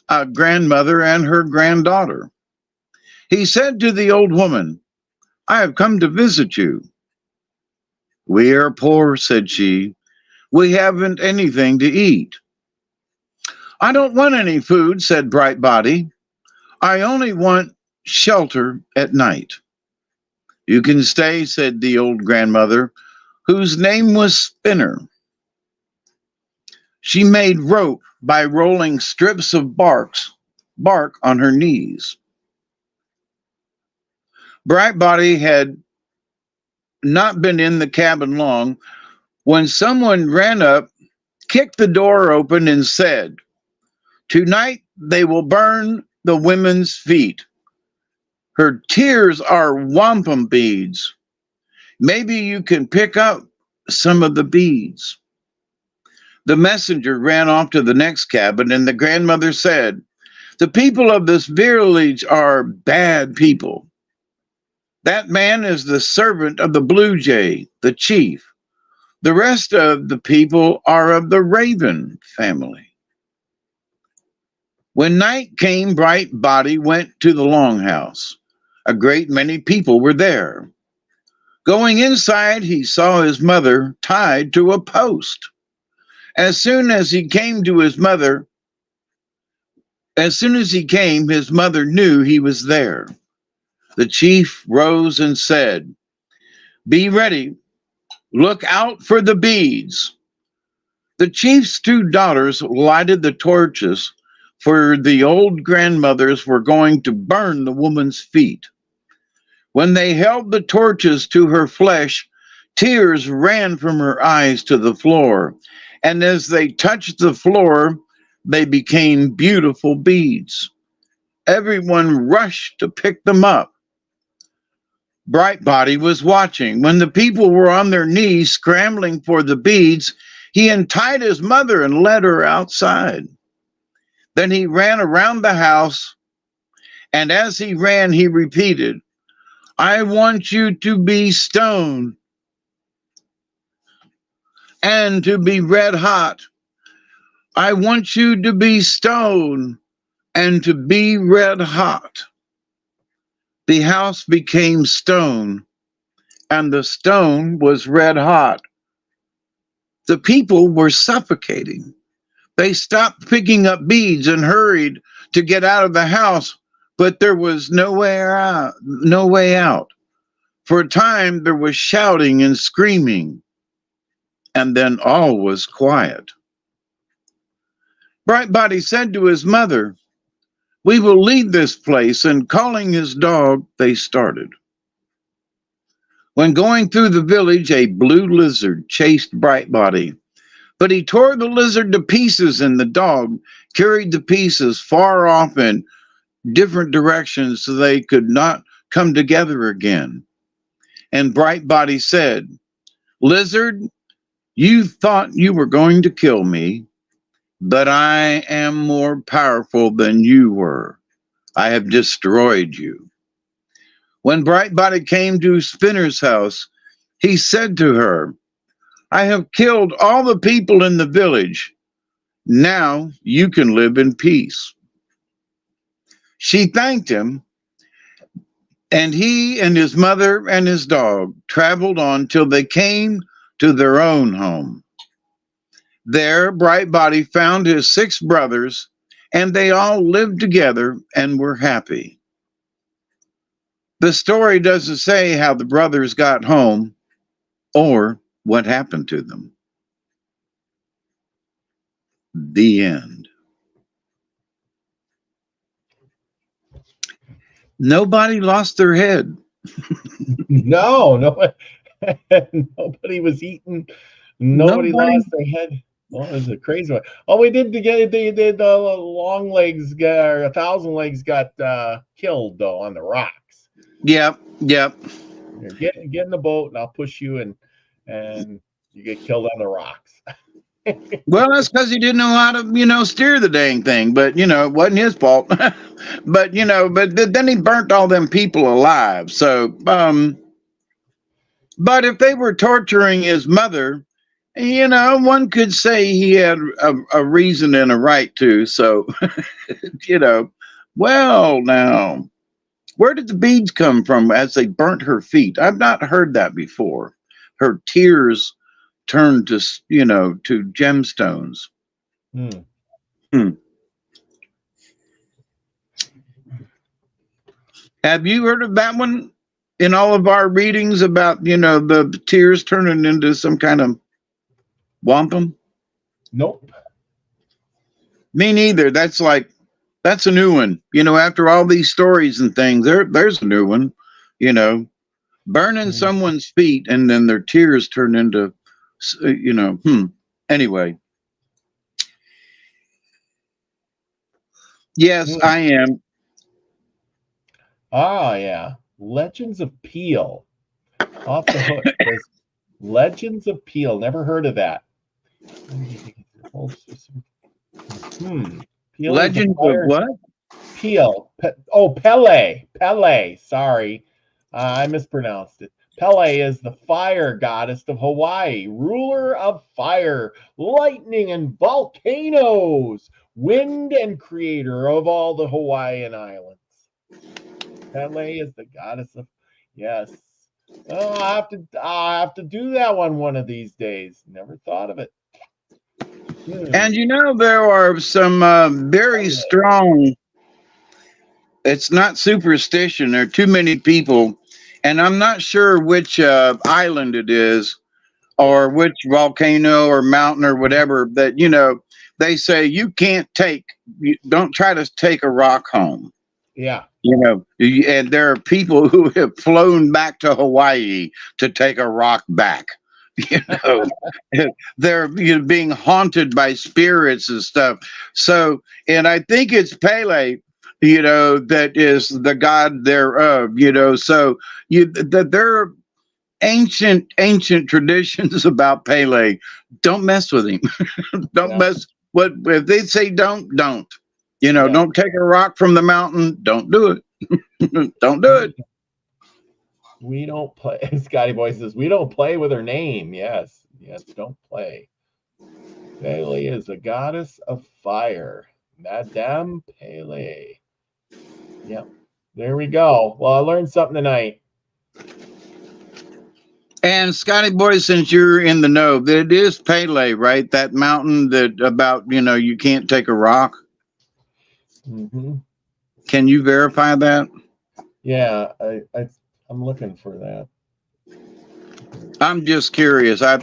a grandmother and her granddaughter. He said to the old woman, "I have come to visit you." "We are poor," said she. "We haven't anything to eat." "I don't want any food," said Brightbody. "I only want shelter at night." "You can stay," said the old grandmother, whose name was Spinner. She made rope by rolling strips of bark on her knees. Brightbody had not been in the cabin long when someone ran up, kicked the door open, and said, "Tonight they will burn the women's feet. Her tears are wampum beads. Maybe you can pick up some of the beads." The messenger ran off to the next cabin, and the grandmother said, "The people of this village are bad people. That man is the servant of the blue jay, the chief. The rest of the people are of the raven family." When night came, Brightbody went to the longhouse. A great many people were there. Going inside, he saw his mother tied to a post. As soon as he came, his mother knew he was there. The chief rose and said, "Be ready. Look out for the beads." The chief's two daughters lighted the torches, for the old grandmothers were going to burn the woman's feet. When they held the torches to her flesh, tears ran from her eyes to the floor, and as they touched the floor, they became beautiful beads. Everyone rushed to pick them up. Brightbody was watching. When the people were on their knees scrambling for the beads, he untied his mother and led her outside. Then he ran around the house, and as he ran, he repeated, "I want you to be stone and to be red hot. I want you to be stone and to be red hot." The house became stone, and the stone was red hot. The people were suffocating. They stopped picking up beads and hurried to get out of the house, but there was no way out. For a time there was shouting and screaming, and then all was quiet. Brightbody said to his mother, "We will leave this place," and calling his dog, they started. When going through the village, a blue lizard chased Brightbody, but he tore the lizard to pieces, and the dog carried the pieces far off in different directions so they could not come together again. And Brightbody said, "Lizard, you thought you were going to kill me, but I am more powerful than you were. I have destroyed you." When Brightbody came to Spinner's house, he said to her, "I have killed all the people in the village. Now you can live in peace." She thanked him, and he and his mother and his dog traveled on till they came to their own home. There, Brightbody found his 6 brothers, and they all lived together and were happy. The story doesn't say how the brothers got home or what happened to them. The end. Nobody lost their head. No, nobody was eaten. Nobody lost their head. Oh, it was a crazy one. Oh, we did the long legs got, or 1,000 legs got killed though on the rocks. Yep. Get in the boat and I'll push you, and you get killed on the rocks. Well, that's because he didn't know how to, steer the dang thing. But it wasn't his fault. But then he burnt all them people alive. So, but if they were torturing his mother, one could say he had a reason and a right to. So, well, now, where did the beads come from as they burnt her feet? I've not heard that before. Her tears turned to, to gemstones. Have you heard of that one in all of our readings about, the tears turning into some kind of wampum? Nope. Me neither. That's a new one. After all these stories and things, there's a new one, burning someone's feet and then their tears turn into, Anyway. Yes, I am. Ah, yeah. Legends of Peel. Off the hook. Legends of Peel. Never heard of that. Peel Legends of what? Peel. Pele. Sorry. I mispronounced it. Pele is the fire goddess of Hawaii, ruler of fire, lightning, and volcanoes, wind and creator of all the Hawaiian islands. Pele is the goddess of, yes. Oh, I'll have to do that one of these days. Never thought of it. And there are some very strong, it's not superstition. There are too many people, and I'm not sure which island it is or which volcano or mountain or whatever that, they say don't try to take a rock home. Yeah. And there are people who have flown back to Hawaii to take a rock back. They're being haunted by spirits and stuff. So, and I think it's Pele, that is the god thereof. So there are ancient traditions about Pele. Don't mess with him. Don't mess. What if they say don't? Don't take a rock from the mountain. Don't do it. Don't do it. We don't play. Scotty Boy says we don't play with her name. Yes, don't play. Pele is the goddess of fire. Madame Pele. Yep. There we go. Well, I learned something tonight. And Scotty Boy, since you're in the know, it is Pele, right? That mountain that about, you can't take a rock. Can you verify that? Yeah, I'm looking for that. I'm just curious. I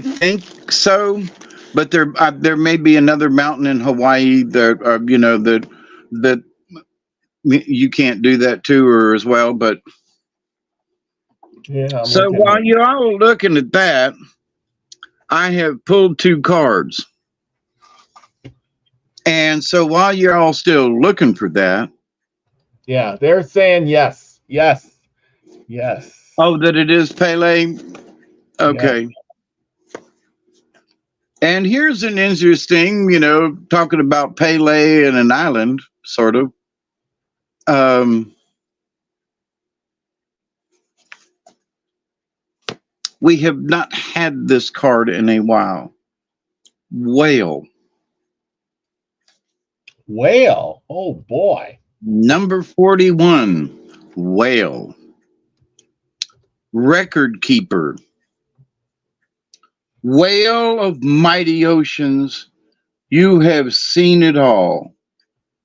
think so, but there may be another mountain in Hawaii that that you can't do that to or as well. But Yeah, I'm So looking while at. you're all looking at that, I have pulled two cards. And so while you're all still looking for that, Yeah, they're saying yes, yes, yes, oh, that it is Pele. yes. Okay. And here's an interesting, talking about Pele and an island, sort of. Um, we have not had this card in a while. Whale. Whale. Oh boy. Number 41. Whale. Record keeper. Whale of mighty oceans, you have seen it all.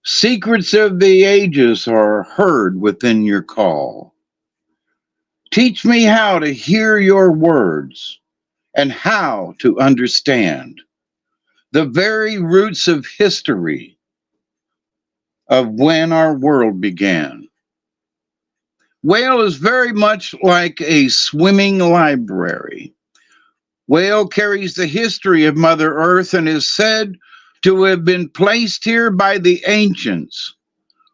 Secrets of the ages are heard within your call. Teach me how to hear your words and how to understand the very roots of history of when our world began. Whale is very much like a swimming library. Whale carries the history of Mother Earth and is said to have been placed here by the ancients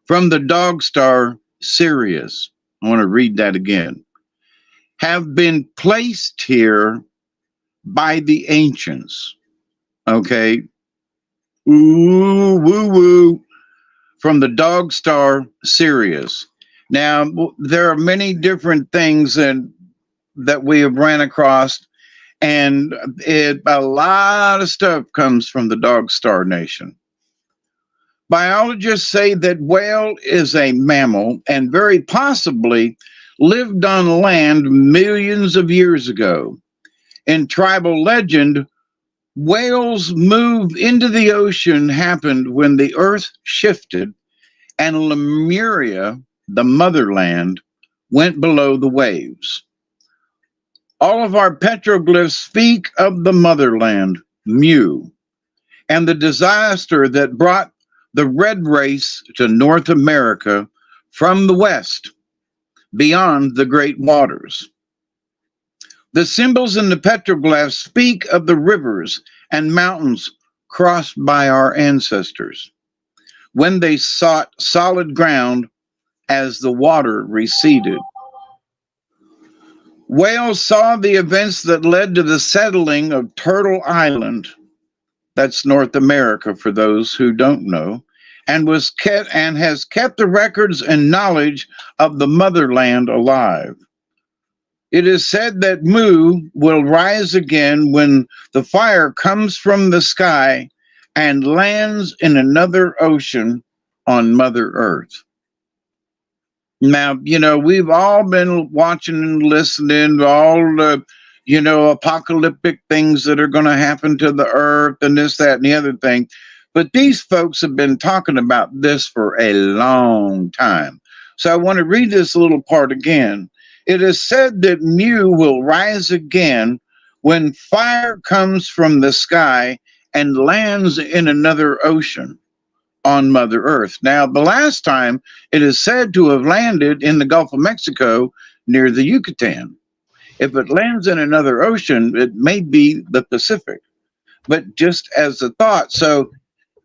from the dog star Sirius. I want to read that again. Have been placed here by the ancients. Okay. Ooh, woo, woo. From the dog star Sirius. Now, there are many different things that we have ran across, and a lot of stuff comes from the dog star nation. Biologists say that whale is a mammal and very possibly lived on land millions of years ago. In tribal legend, whales' move into the ocean happened when the earth shifted and Lemuria, the motherland, went below the waves. All of our petroglyphs speak of the motherland, Mu, and the disaster that brought the red race to North America from the west, beyond the great waters. The symbols in the petroglyphs speak of the rivers and mountains crossed by our ancestors when they sought solid ground as the water receded. Whales saw the events that led to the settling of Turtle Island, that's North America for those who don't know, and has kept the records and knowledge of the motherland alive. It is said that Mu will rise again when the fire comes from the sky and lands in another ocean on Mother Earth. Now, we've all been watching and listening to all the, apocalyptic things that are going to happen to the earth and this, that, and the other thing. But these folks have been talking about this for a long time. So I want to read this little part again. It is said that Mu will rise again when fire comes from the sky and lands in another ocean on Mother Earth. Now, the last time it is said to have landed in the Gulf of Mexico near the Yucatan. If it lands in another ocean, it may be the Pacific, but just as a thought. So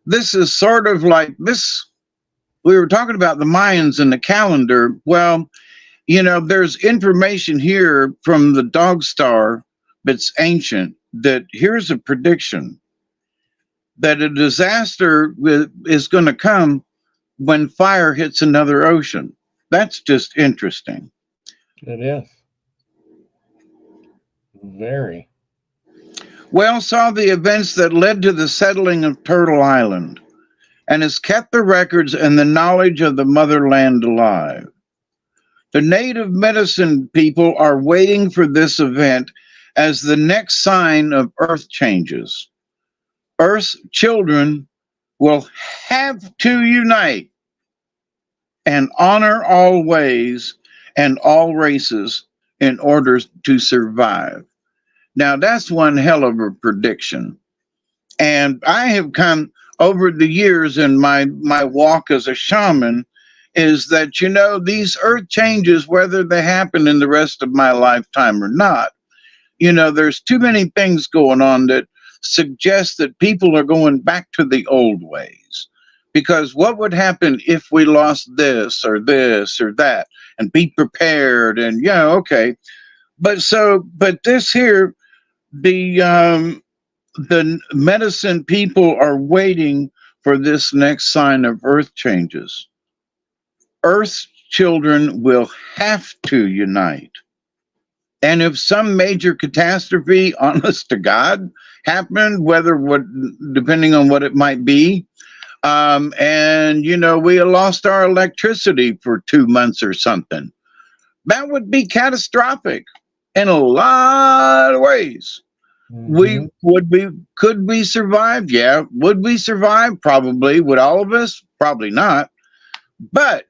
this is sort of like this. We were talking about the Mayans and the calendar. Well, there's information here from the dog star that's ancient that here's a prediction that a disaster is going to come when fire hits another ocean. That's just interesting. It is. Very. Whale saw the events that led to the settling of Turtle Island and has kept the records and the knowledge of the motherland alive. The native medicine people are waiting for this event as the next sign of earth changes. Earth's children will have to unite and honor all ways and all races in order to survive. Now, that's one hell of a prediction. And I have come over the years in my walk as a shaman is that, these earth changes, whether they happen in the rest of my lifetime or not, there's too many things going on that suggest that people are going back to the old ways. Because what would happen if we lost this or that, and be prepared? And okay. But this here, the medicine people are waiting for this next sign of earth changes. Earth's children will have to unite. And if some major catastrophe, honest to God, happened, depending on what it might be, and we lost our electricity for 2 months or something, that would be catastrophic in a lot of ways. Could we survive? Yeah. Would we survive? Probably. Would all of us? Probably not. But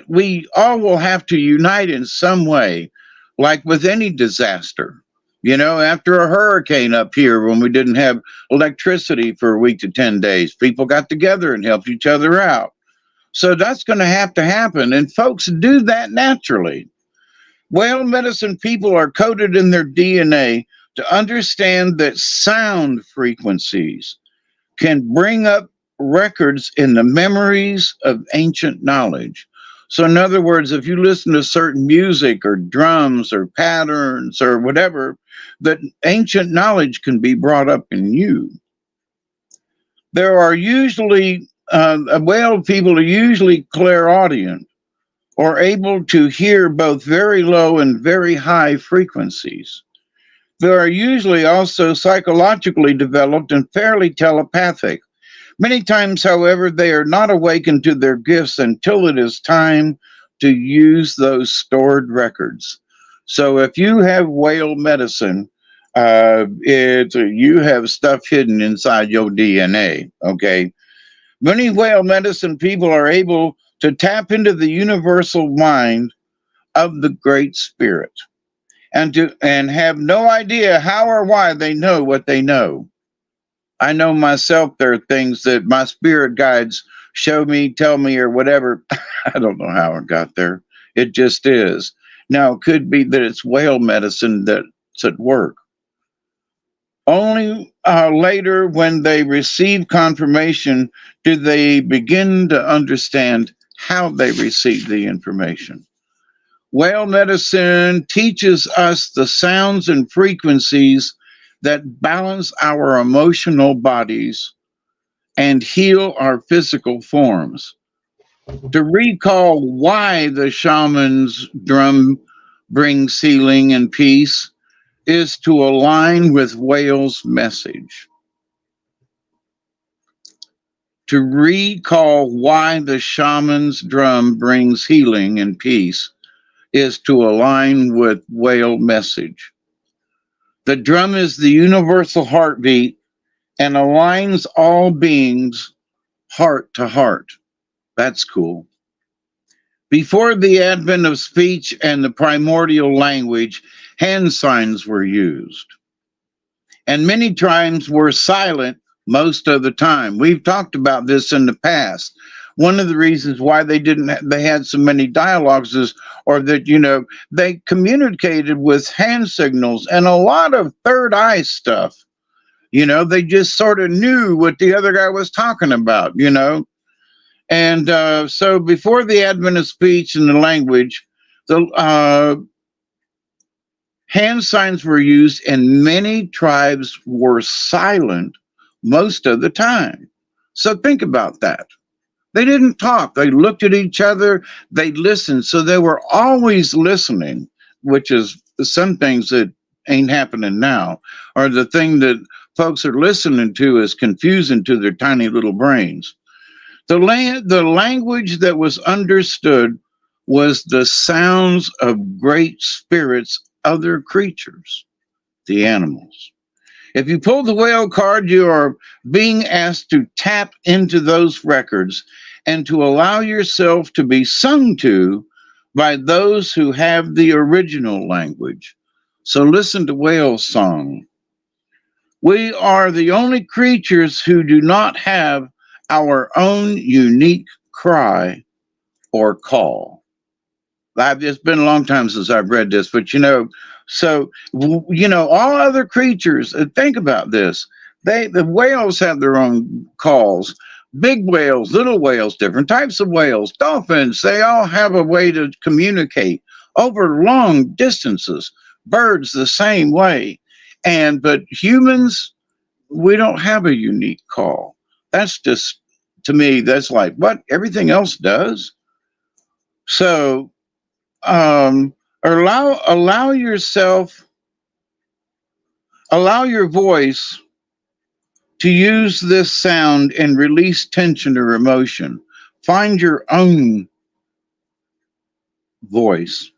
we all will have to unite in some way, like with any disaster. After a hurricane up here, when we didn't have electricity for a week to 10 days, people got together and helped each other out. So that's going to happen. And folks do that naturally. Whale medicine people are coded in their DNA to understand that sound frequencies can bring up records in the memories of ancient knowledge. So in other words, if you listen to certain music or drums or patterns or whatever, that ancient knowledge can be brought up in you. There are usually, whale people are usually clairaudient, or able to hear both very low and very high frequencies. They are usually also psychologically developed and fairly telepathic. Many times, however, they are not awakened to their gifts until it is time to use those stored records. So if you have whale medicine, you have stuff hidden inside your DNA, okay? Many whale medicine people are able to tap into the universal mind of the Great Spirit, and have no idea how or why they know what they know. I know myself, there are things that my spirit guides show me, tell me, or whatever. I don't know how it got there. It just is. Now, it could be that it's whale medicine that's at work. Only later, when they receive confirmation, do they begin to understand how they receive the information. Whale medicine teaches us the sounds and frequencies that balance our emotional bodies and heal our physical forms. To recall why the shaman's drum brings healing and peace is to align with whale's message. To recall why the shaman's drum brings healing and peace is to align with whale message. The drum is the universal heartbeat and aligns all beings heart to heart. That's cool. Before the advent of speech and the primordial language, hand signs were used. And many tribes were silent most of the time. We've talked about this in the past. One of the reasons why they had so many dialogues is, or that, they communicated with hand signals and a lot of third eye stuff. They just sort of knew what the other guy was talking about, And so before the advent of speech and the language, the hand signs were used, and many tribes were silent most of the time. So think about that. They didn't talk. They looked at each other. They listened. So they were always listening, which is some things that ain't happening now, or the thing that folks are listening to is confusing to their tiny little brains. The language that was understood was the sounds of great spirits, other creatures, the animals. If you pull the whale card, you are being asked to tap into those records and to allow yourself to be sung to by those who have the original language. So listen to whale song. We are the only creatures who do not have our own unique cry or call. It's been a long time since I've read this, but all other creatures, think about this. The whales have their own calls. Big whales, little whales, different types of whales, dolphins, they all have a way to communicate over long distances. Birds the same way. But humans, we don't have a unique call. That's just, to me, that's like what everything else does. So allow yourself, allow your voice to use this sound and release tension or emotion. Find your own voice.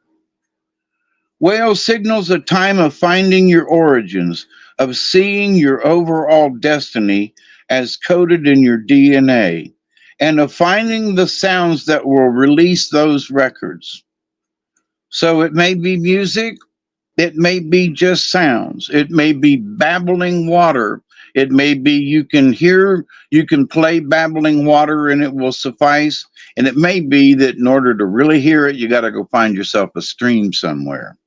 Whale signals a time of finding your origins, of seeing your overall destiny as coded in your DNA, and of finding the sounds that will release those records. So it may be music, it may be just sounds, it may be babbling water, it may be you can play babbling water and it will suffice, and it may be that in order to really hear it, you got to go find yourself a stream somewhere.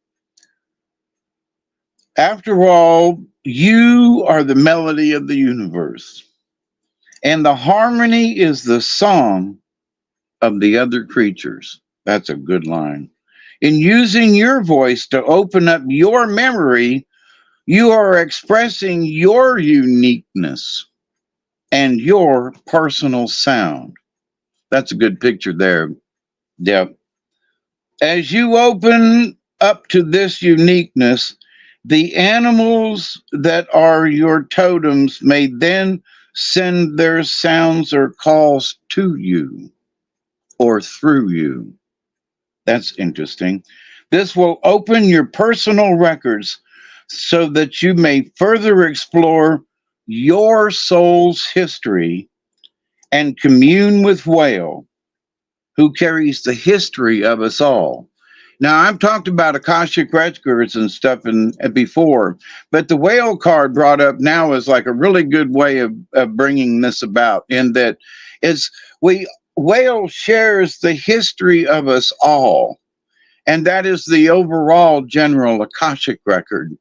After all, you are the melody of the universe, and the harmony is the song of the other creatures. That's a good line. In using your voice to open up your memory, you are expressing your uniqueness and your personal sound. That's a good picture there. Yep. As you open up to this uniqueness, the animals that are your totems may then send their sounds or calls to you or through you. That's interesting. This will open your personal records so that you may further explore your soul's history and commune with Whale, who carries the history of us all. Now, I've talked about Akashic records and stuff before, but the Whale card brought up now is like a really good way of bringing this about, in that Whale shares the history of us all, and that is the overall general Akashic record.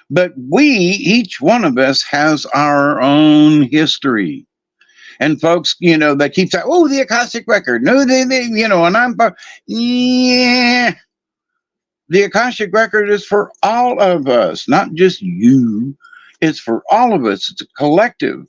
But each one of us has our own history. And folks, they keep saying, oh, the Akashic record. No, and yeah. The Akashic record is for all of us, not just you. It's for all of us. It's a collective.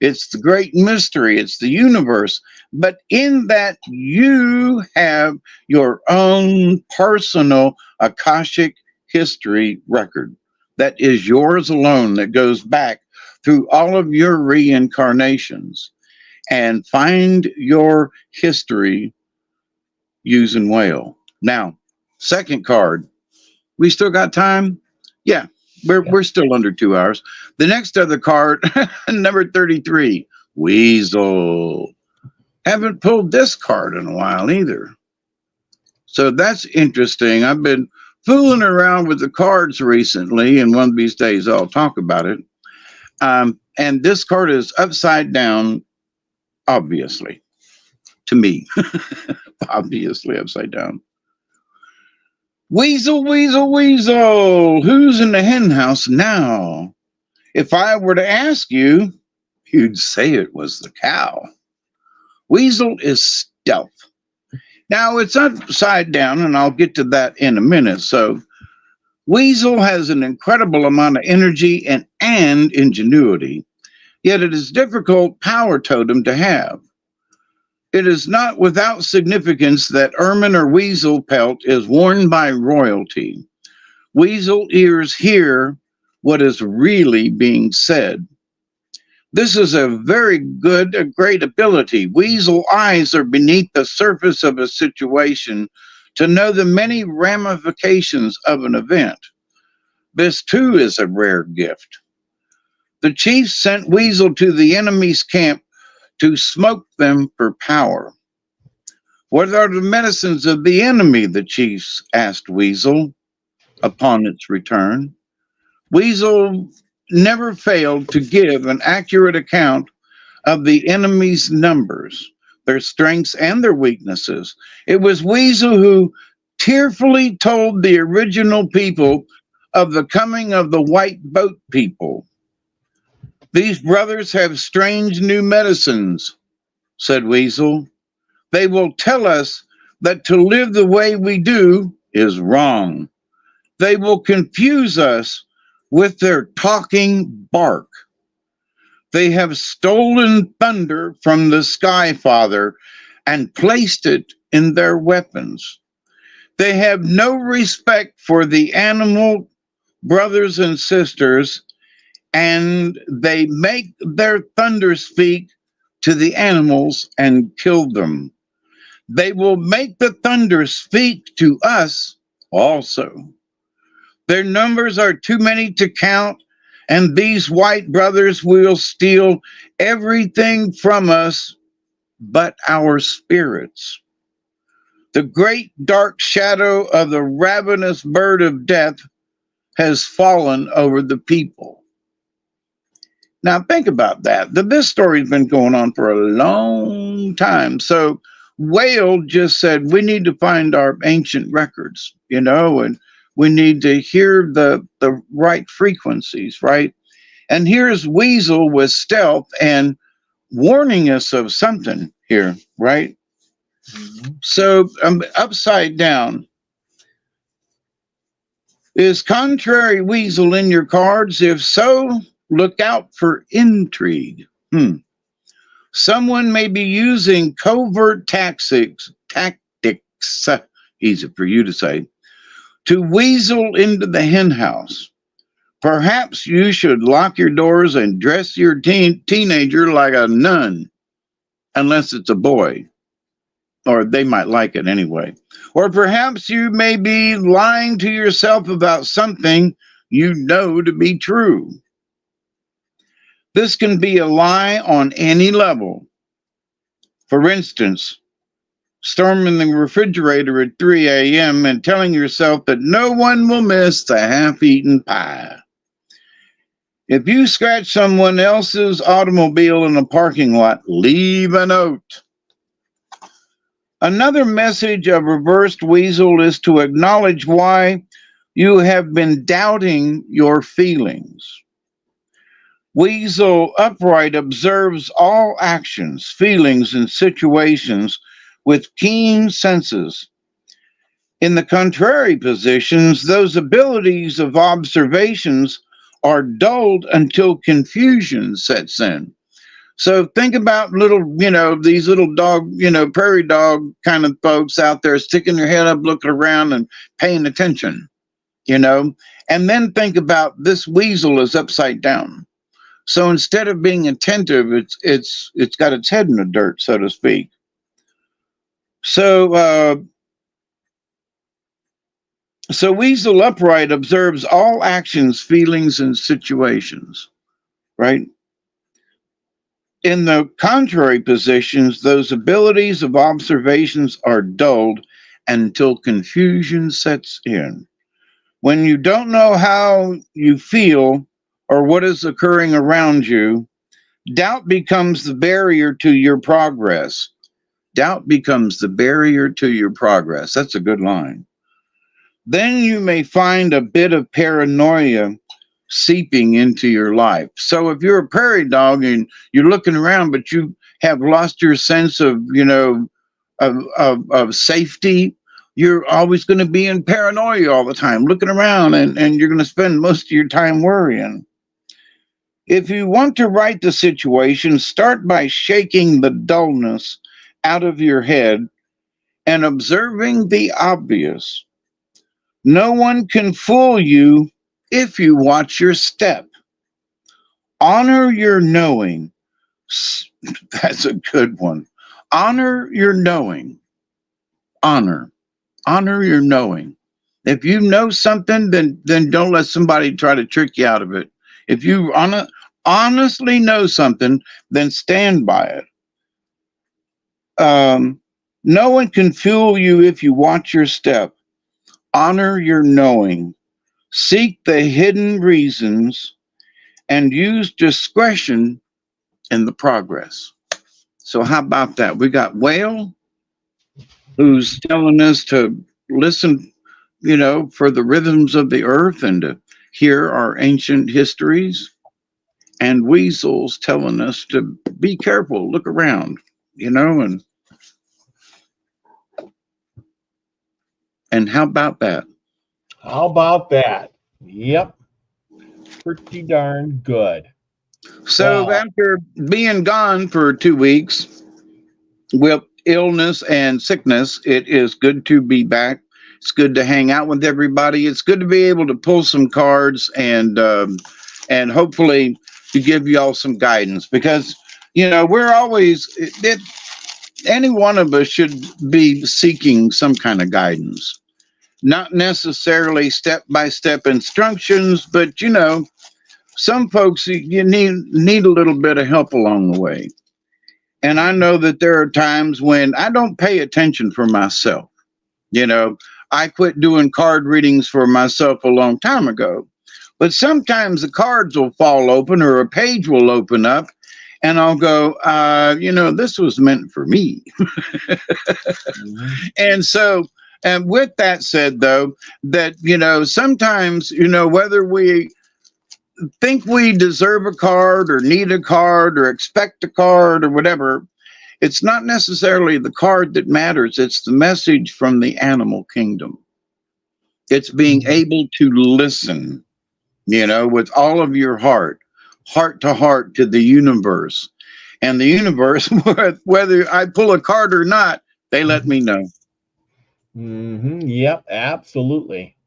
It's the great mystery. It's the universe. But in that, you have your own personal Akashic history record that is yours alone, that goes back through all of your reincarnations. And find your history using Whale. Now, second card. We still got time? Yeah, we're still under 2 hours. The next other card, number 33, Weasel. Haven't pulled this card in a while either. So that's interesting. I've been fooling around with the cards recently, and one of these days I'll talk about it. And this card is upside down, obviously, to me. Obviously upside down. Weasel, weasel, weasel, who's in the hen house now? If I were to ask you, you'd say it was the cow. Weasel is stealth. Now, it's upside down, and I'll get to that in a minute. So, Weasel has an incredible amount of energy and ingenuity, yet it is difficult power totem to have. It is not without significance that ermine or weasel pelt is worn by royalty. Weasel ears hear what is really being said. This is a great ability. Weasel eyes are beneath the surface of a situation to know the many ramifications of an event. This too is a rare gift. The chief sent Weasel to the enemy's camp to smoke them for power. What are the medicines of the enemy? The chiefs asked Weasel upon its return. Weasel never failed to give an accurate account of the enemy's numbers, their strengths and their weaknesses. It was Weasel who tearfully told the original people of the coming of the white boat people. These brothers have strange new medicines, said Weasel. They will tell us that to live the way we do is wrong. They will confuse us with their talking bark. They have stolen thunder from the Sky Father and placed it in their weapons. They have no respect for the animal brothers and sisters, and they make their thunder speak to the animals and kill them. They will make the thunder speak to us also. Their numbers are too many to count, and these white brothers will steal everything from us but our spirits. The great dark shadow of the ravenous bird of death has fallen over the people. Now think about that. This story's been going on for a long time. So Whale just said, we need to find our ancient records, and we need to hear the right frequencies, right? And here's Weasel with stealth and warning us of something here, right? Mm-hmm. So upside down. Is contrary Weasel in your cards? If so, look out for intrigue. Someone may be using covert tactics, easy for you to say, to weasel into the hen house. Perhaps you should lock your doors and dress your teenager like a nun, unless it's a boy, or they might like it anyway. Or perhaps you may be lying to yourself about something you know to be true. This can be a lie on any level. For instance, storming the refrigerator at 3 a.m. and telling yourself that no one will miss the half-eaten pie. If you scratch someone else's automobile in a parking lot, leave a note. Another message of reversed Weasel is to acknowledge why you have been doubting your feelings. Weasel upright observes all actions, feelings, and situations with keen senses. In the contrary positions, those abilities of observations are dulled until confusion sets in. So think about these little dog, prairie dog kind of folks out there sticking their head up, looking around and paying attention, and then think about this Weasel is upside down. So instead of being attentive, it's got its head in the dirt, so to speak. So Weasel upright observes all actions, feelings, and situations, right? In the contrary positions, those abilities of observations are dulled until confusion sets in. When you don't know how you feel or what is occurring around you, doubt becomes the barrier to your progress. Doubt becomes the barrier to your progress. That's a good line. Then you may find a bit of paranoia seeping into your life. So if you're a prairie dog and you're looking around, but you have lost your sense of, of safety, you're always going to be in paranoia all the time, looking around, and you're going to spend most of your time worrying. If you want to right the situation, start by shaking the dullness out of your head and observing the obvious. No one can fool you if you watch your step. Honor your knowing. That's a good one. Honor your knowing. Honor your knowing. If you know something, then don't let somebody try to trick you out of it. If you honestly know something, then stand by it. No one can fool you if you watch your step. Honor your knowing. Seek the hidden reasons and use discretion in the progress. So how about that? We got Whale, who's telling us to listen, for the rhythms of the earth and to hear our ancient histories. And Weasel's telling us to be careful, look around, and how about that? How about that? Yep. Pretty darn good. So after being gone for 2 weeks with illness and sickness, it is good to be back. It's good to hang out with everybody. It's good to be able to pull some cards and hopefully to give y'all some guidance, because we're always any one of us should be seeking some kind of guidance, not necessarily step by step instructions, but some folks, you need a little bit of help along the way. And I know that there are times when I don't pay attention for myself. I quit doing card readings for myself a long time ago. But sometimes the cards will fall open or a page will open up and I'll go, this was meant for me. And so, and with that said, though, that, sometimes, whether we think we deserve a card or need a card or expect a card or whatever, it's not necessarily the card that matters. It's the message from the animal kingdom. It's being able to listen, with all of your heart to heart to the universe. And the universe, whether I pull a card or not, they let me know. Yep, absolutely.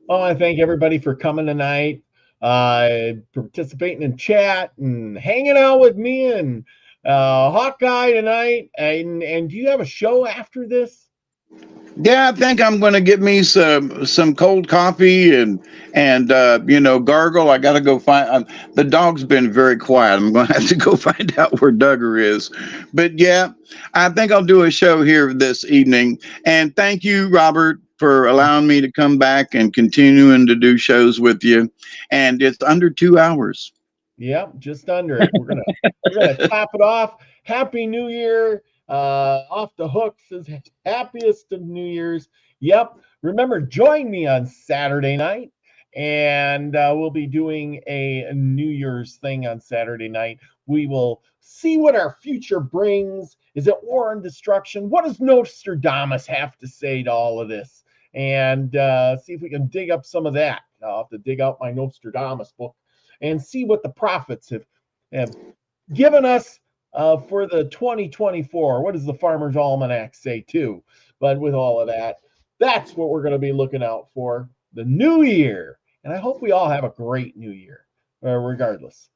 Well, I thank everybody for coming tonight, participating in chat and hanging out with me and Hawkeye tonight. And do you have a show after this? Yeah, I think I'm going to get me some cold coffee and gargle. I got to go find. The dog's been very quiet. I'm going to have to go find out where Duggar is. But yeah, I think I'll do a show here this evening. And thank you, Robert, for allowing me to come back and continuing to do shows with you. And it's under 2 hours. Yep, just under it. We're gonna top it off. Happy New Year. Off the hooks is happiest of New Year's. Yep. Remember, join me on Saturday night, and we'll be doing a New Year's thing on Saturday night. We will see what our future brings. Is it war and destruction? What does Nostradamus have to say to all of this? And see if we can dig up some of that. I'll have to dig out my Nostradamus book and see what the prophets have given us for the 2024. What does the Farmer's Almanac say too? But with all of that, that's what we're going to be looking out for the new year. And I hope we all have a great new year, regardless.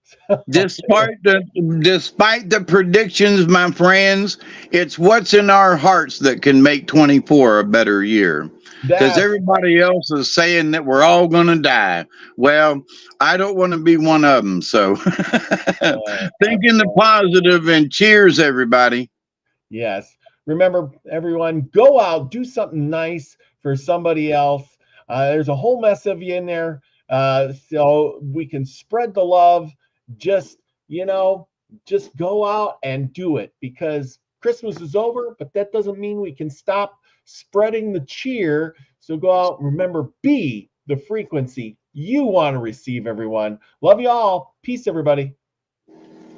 Despite the predictions, my friends, it's what's in our hearts that can make 24 a better year. Because everybody else is saying that we're all going to die. Well, I don't want to be one of them. So think in the positive and cheers, everybody. Yes. Remember, everyone, go out, do something nice for somebody else. There's a whole mess of you in there. So we can spread the love. Just go out and do it, because Christmas is over, but that doesn't mean we can stop spreading the cheer. So go out, remember, be the frequency you want to receive, everyone. Love you all. Peace, everybody.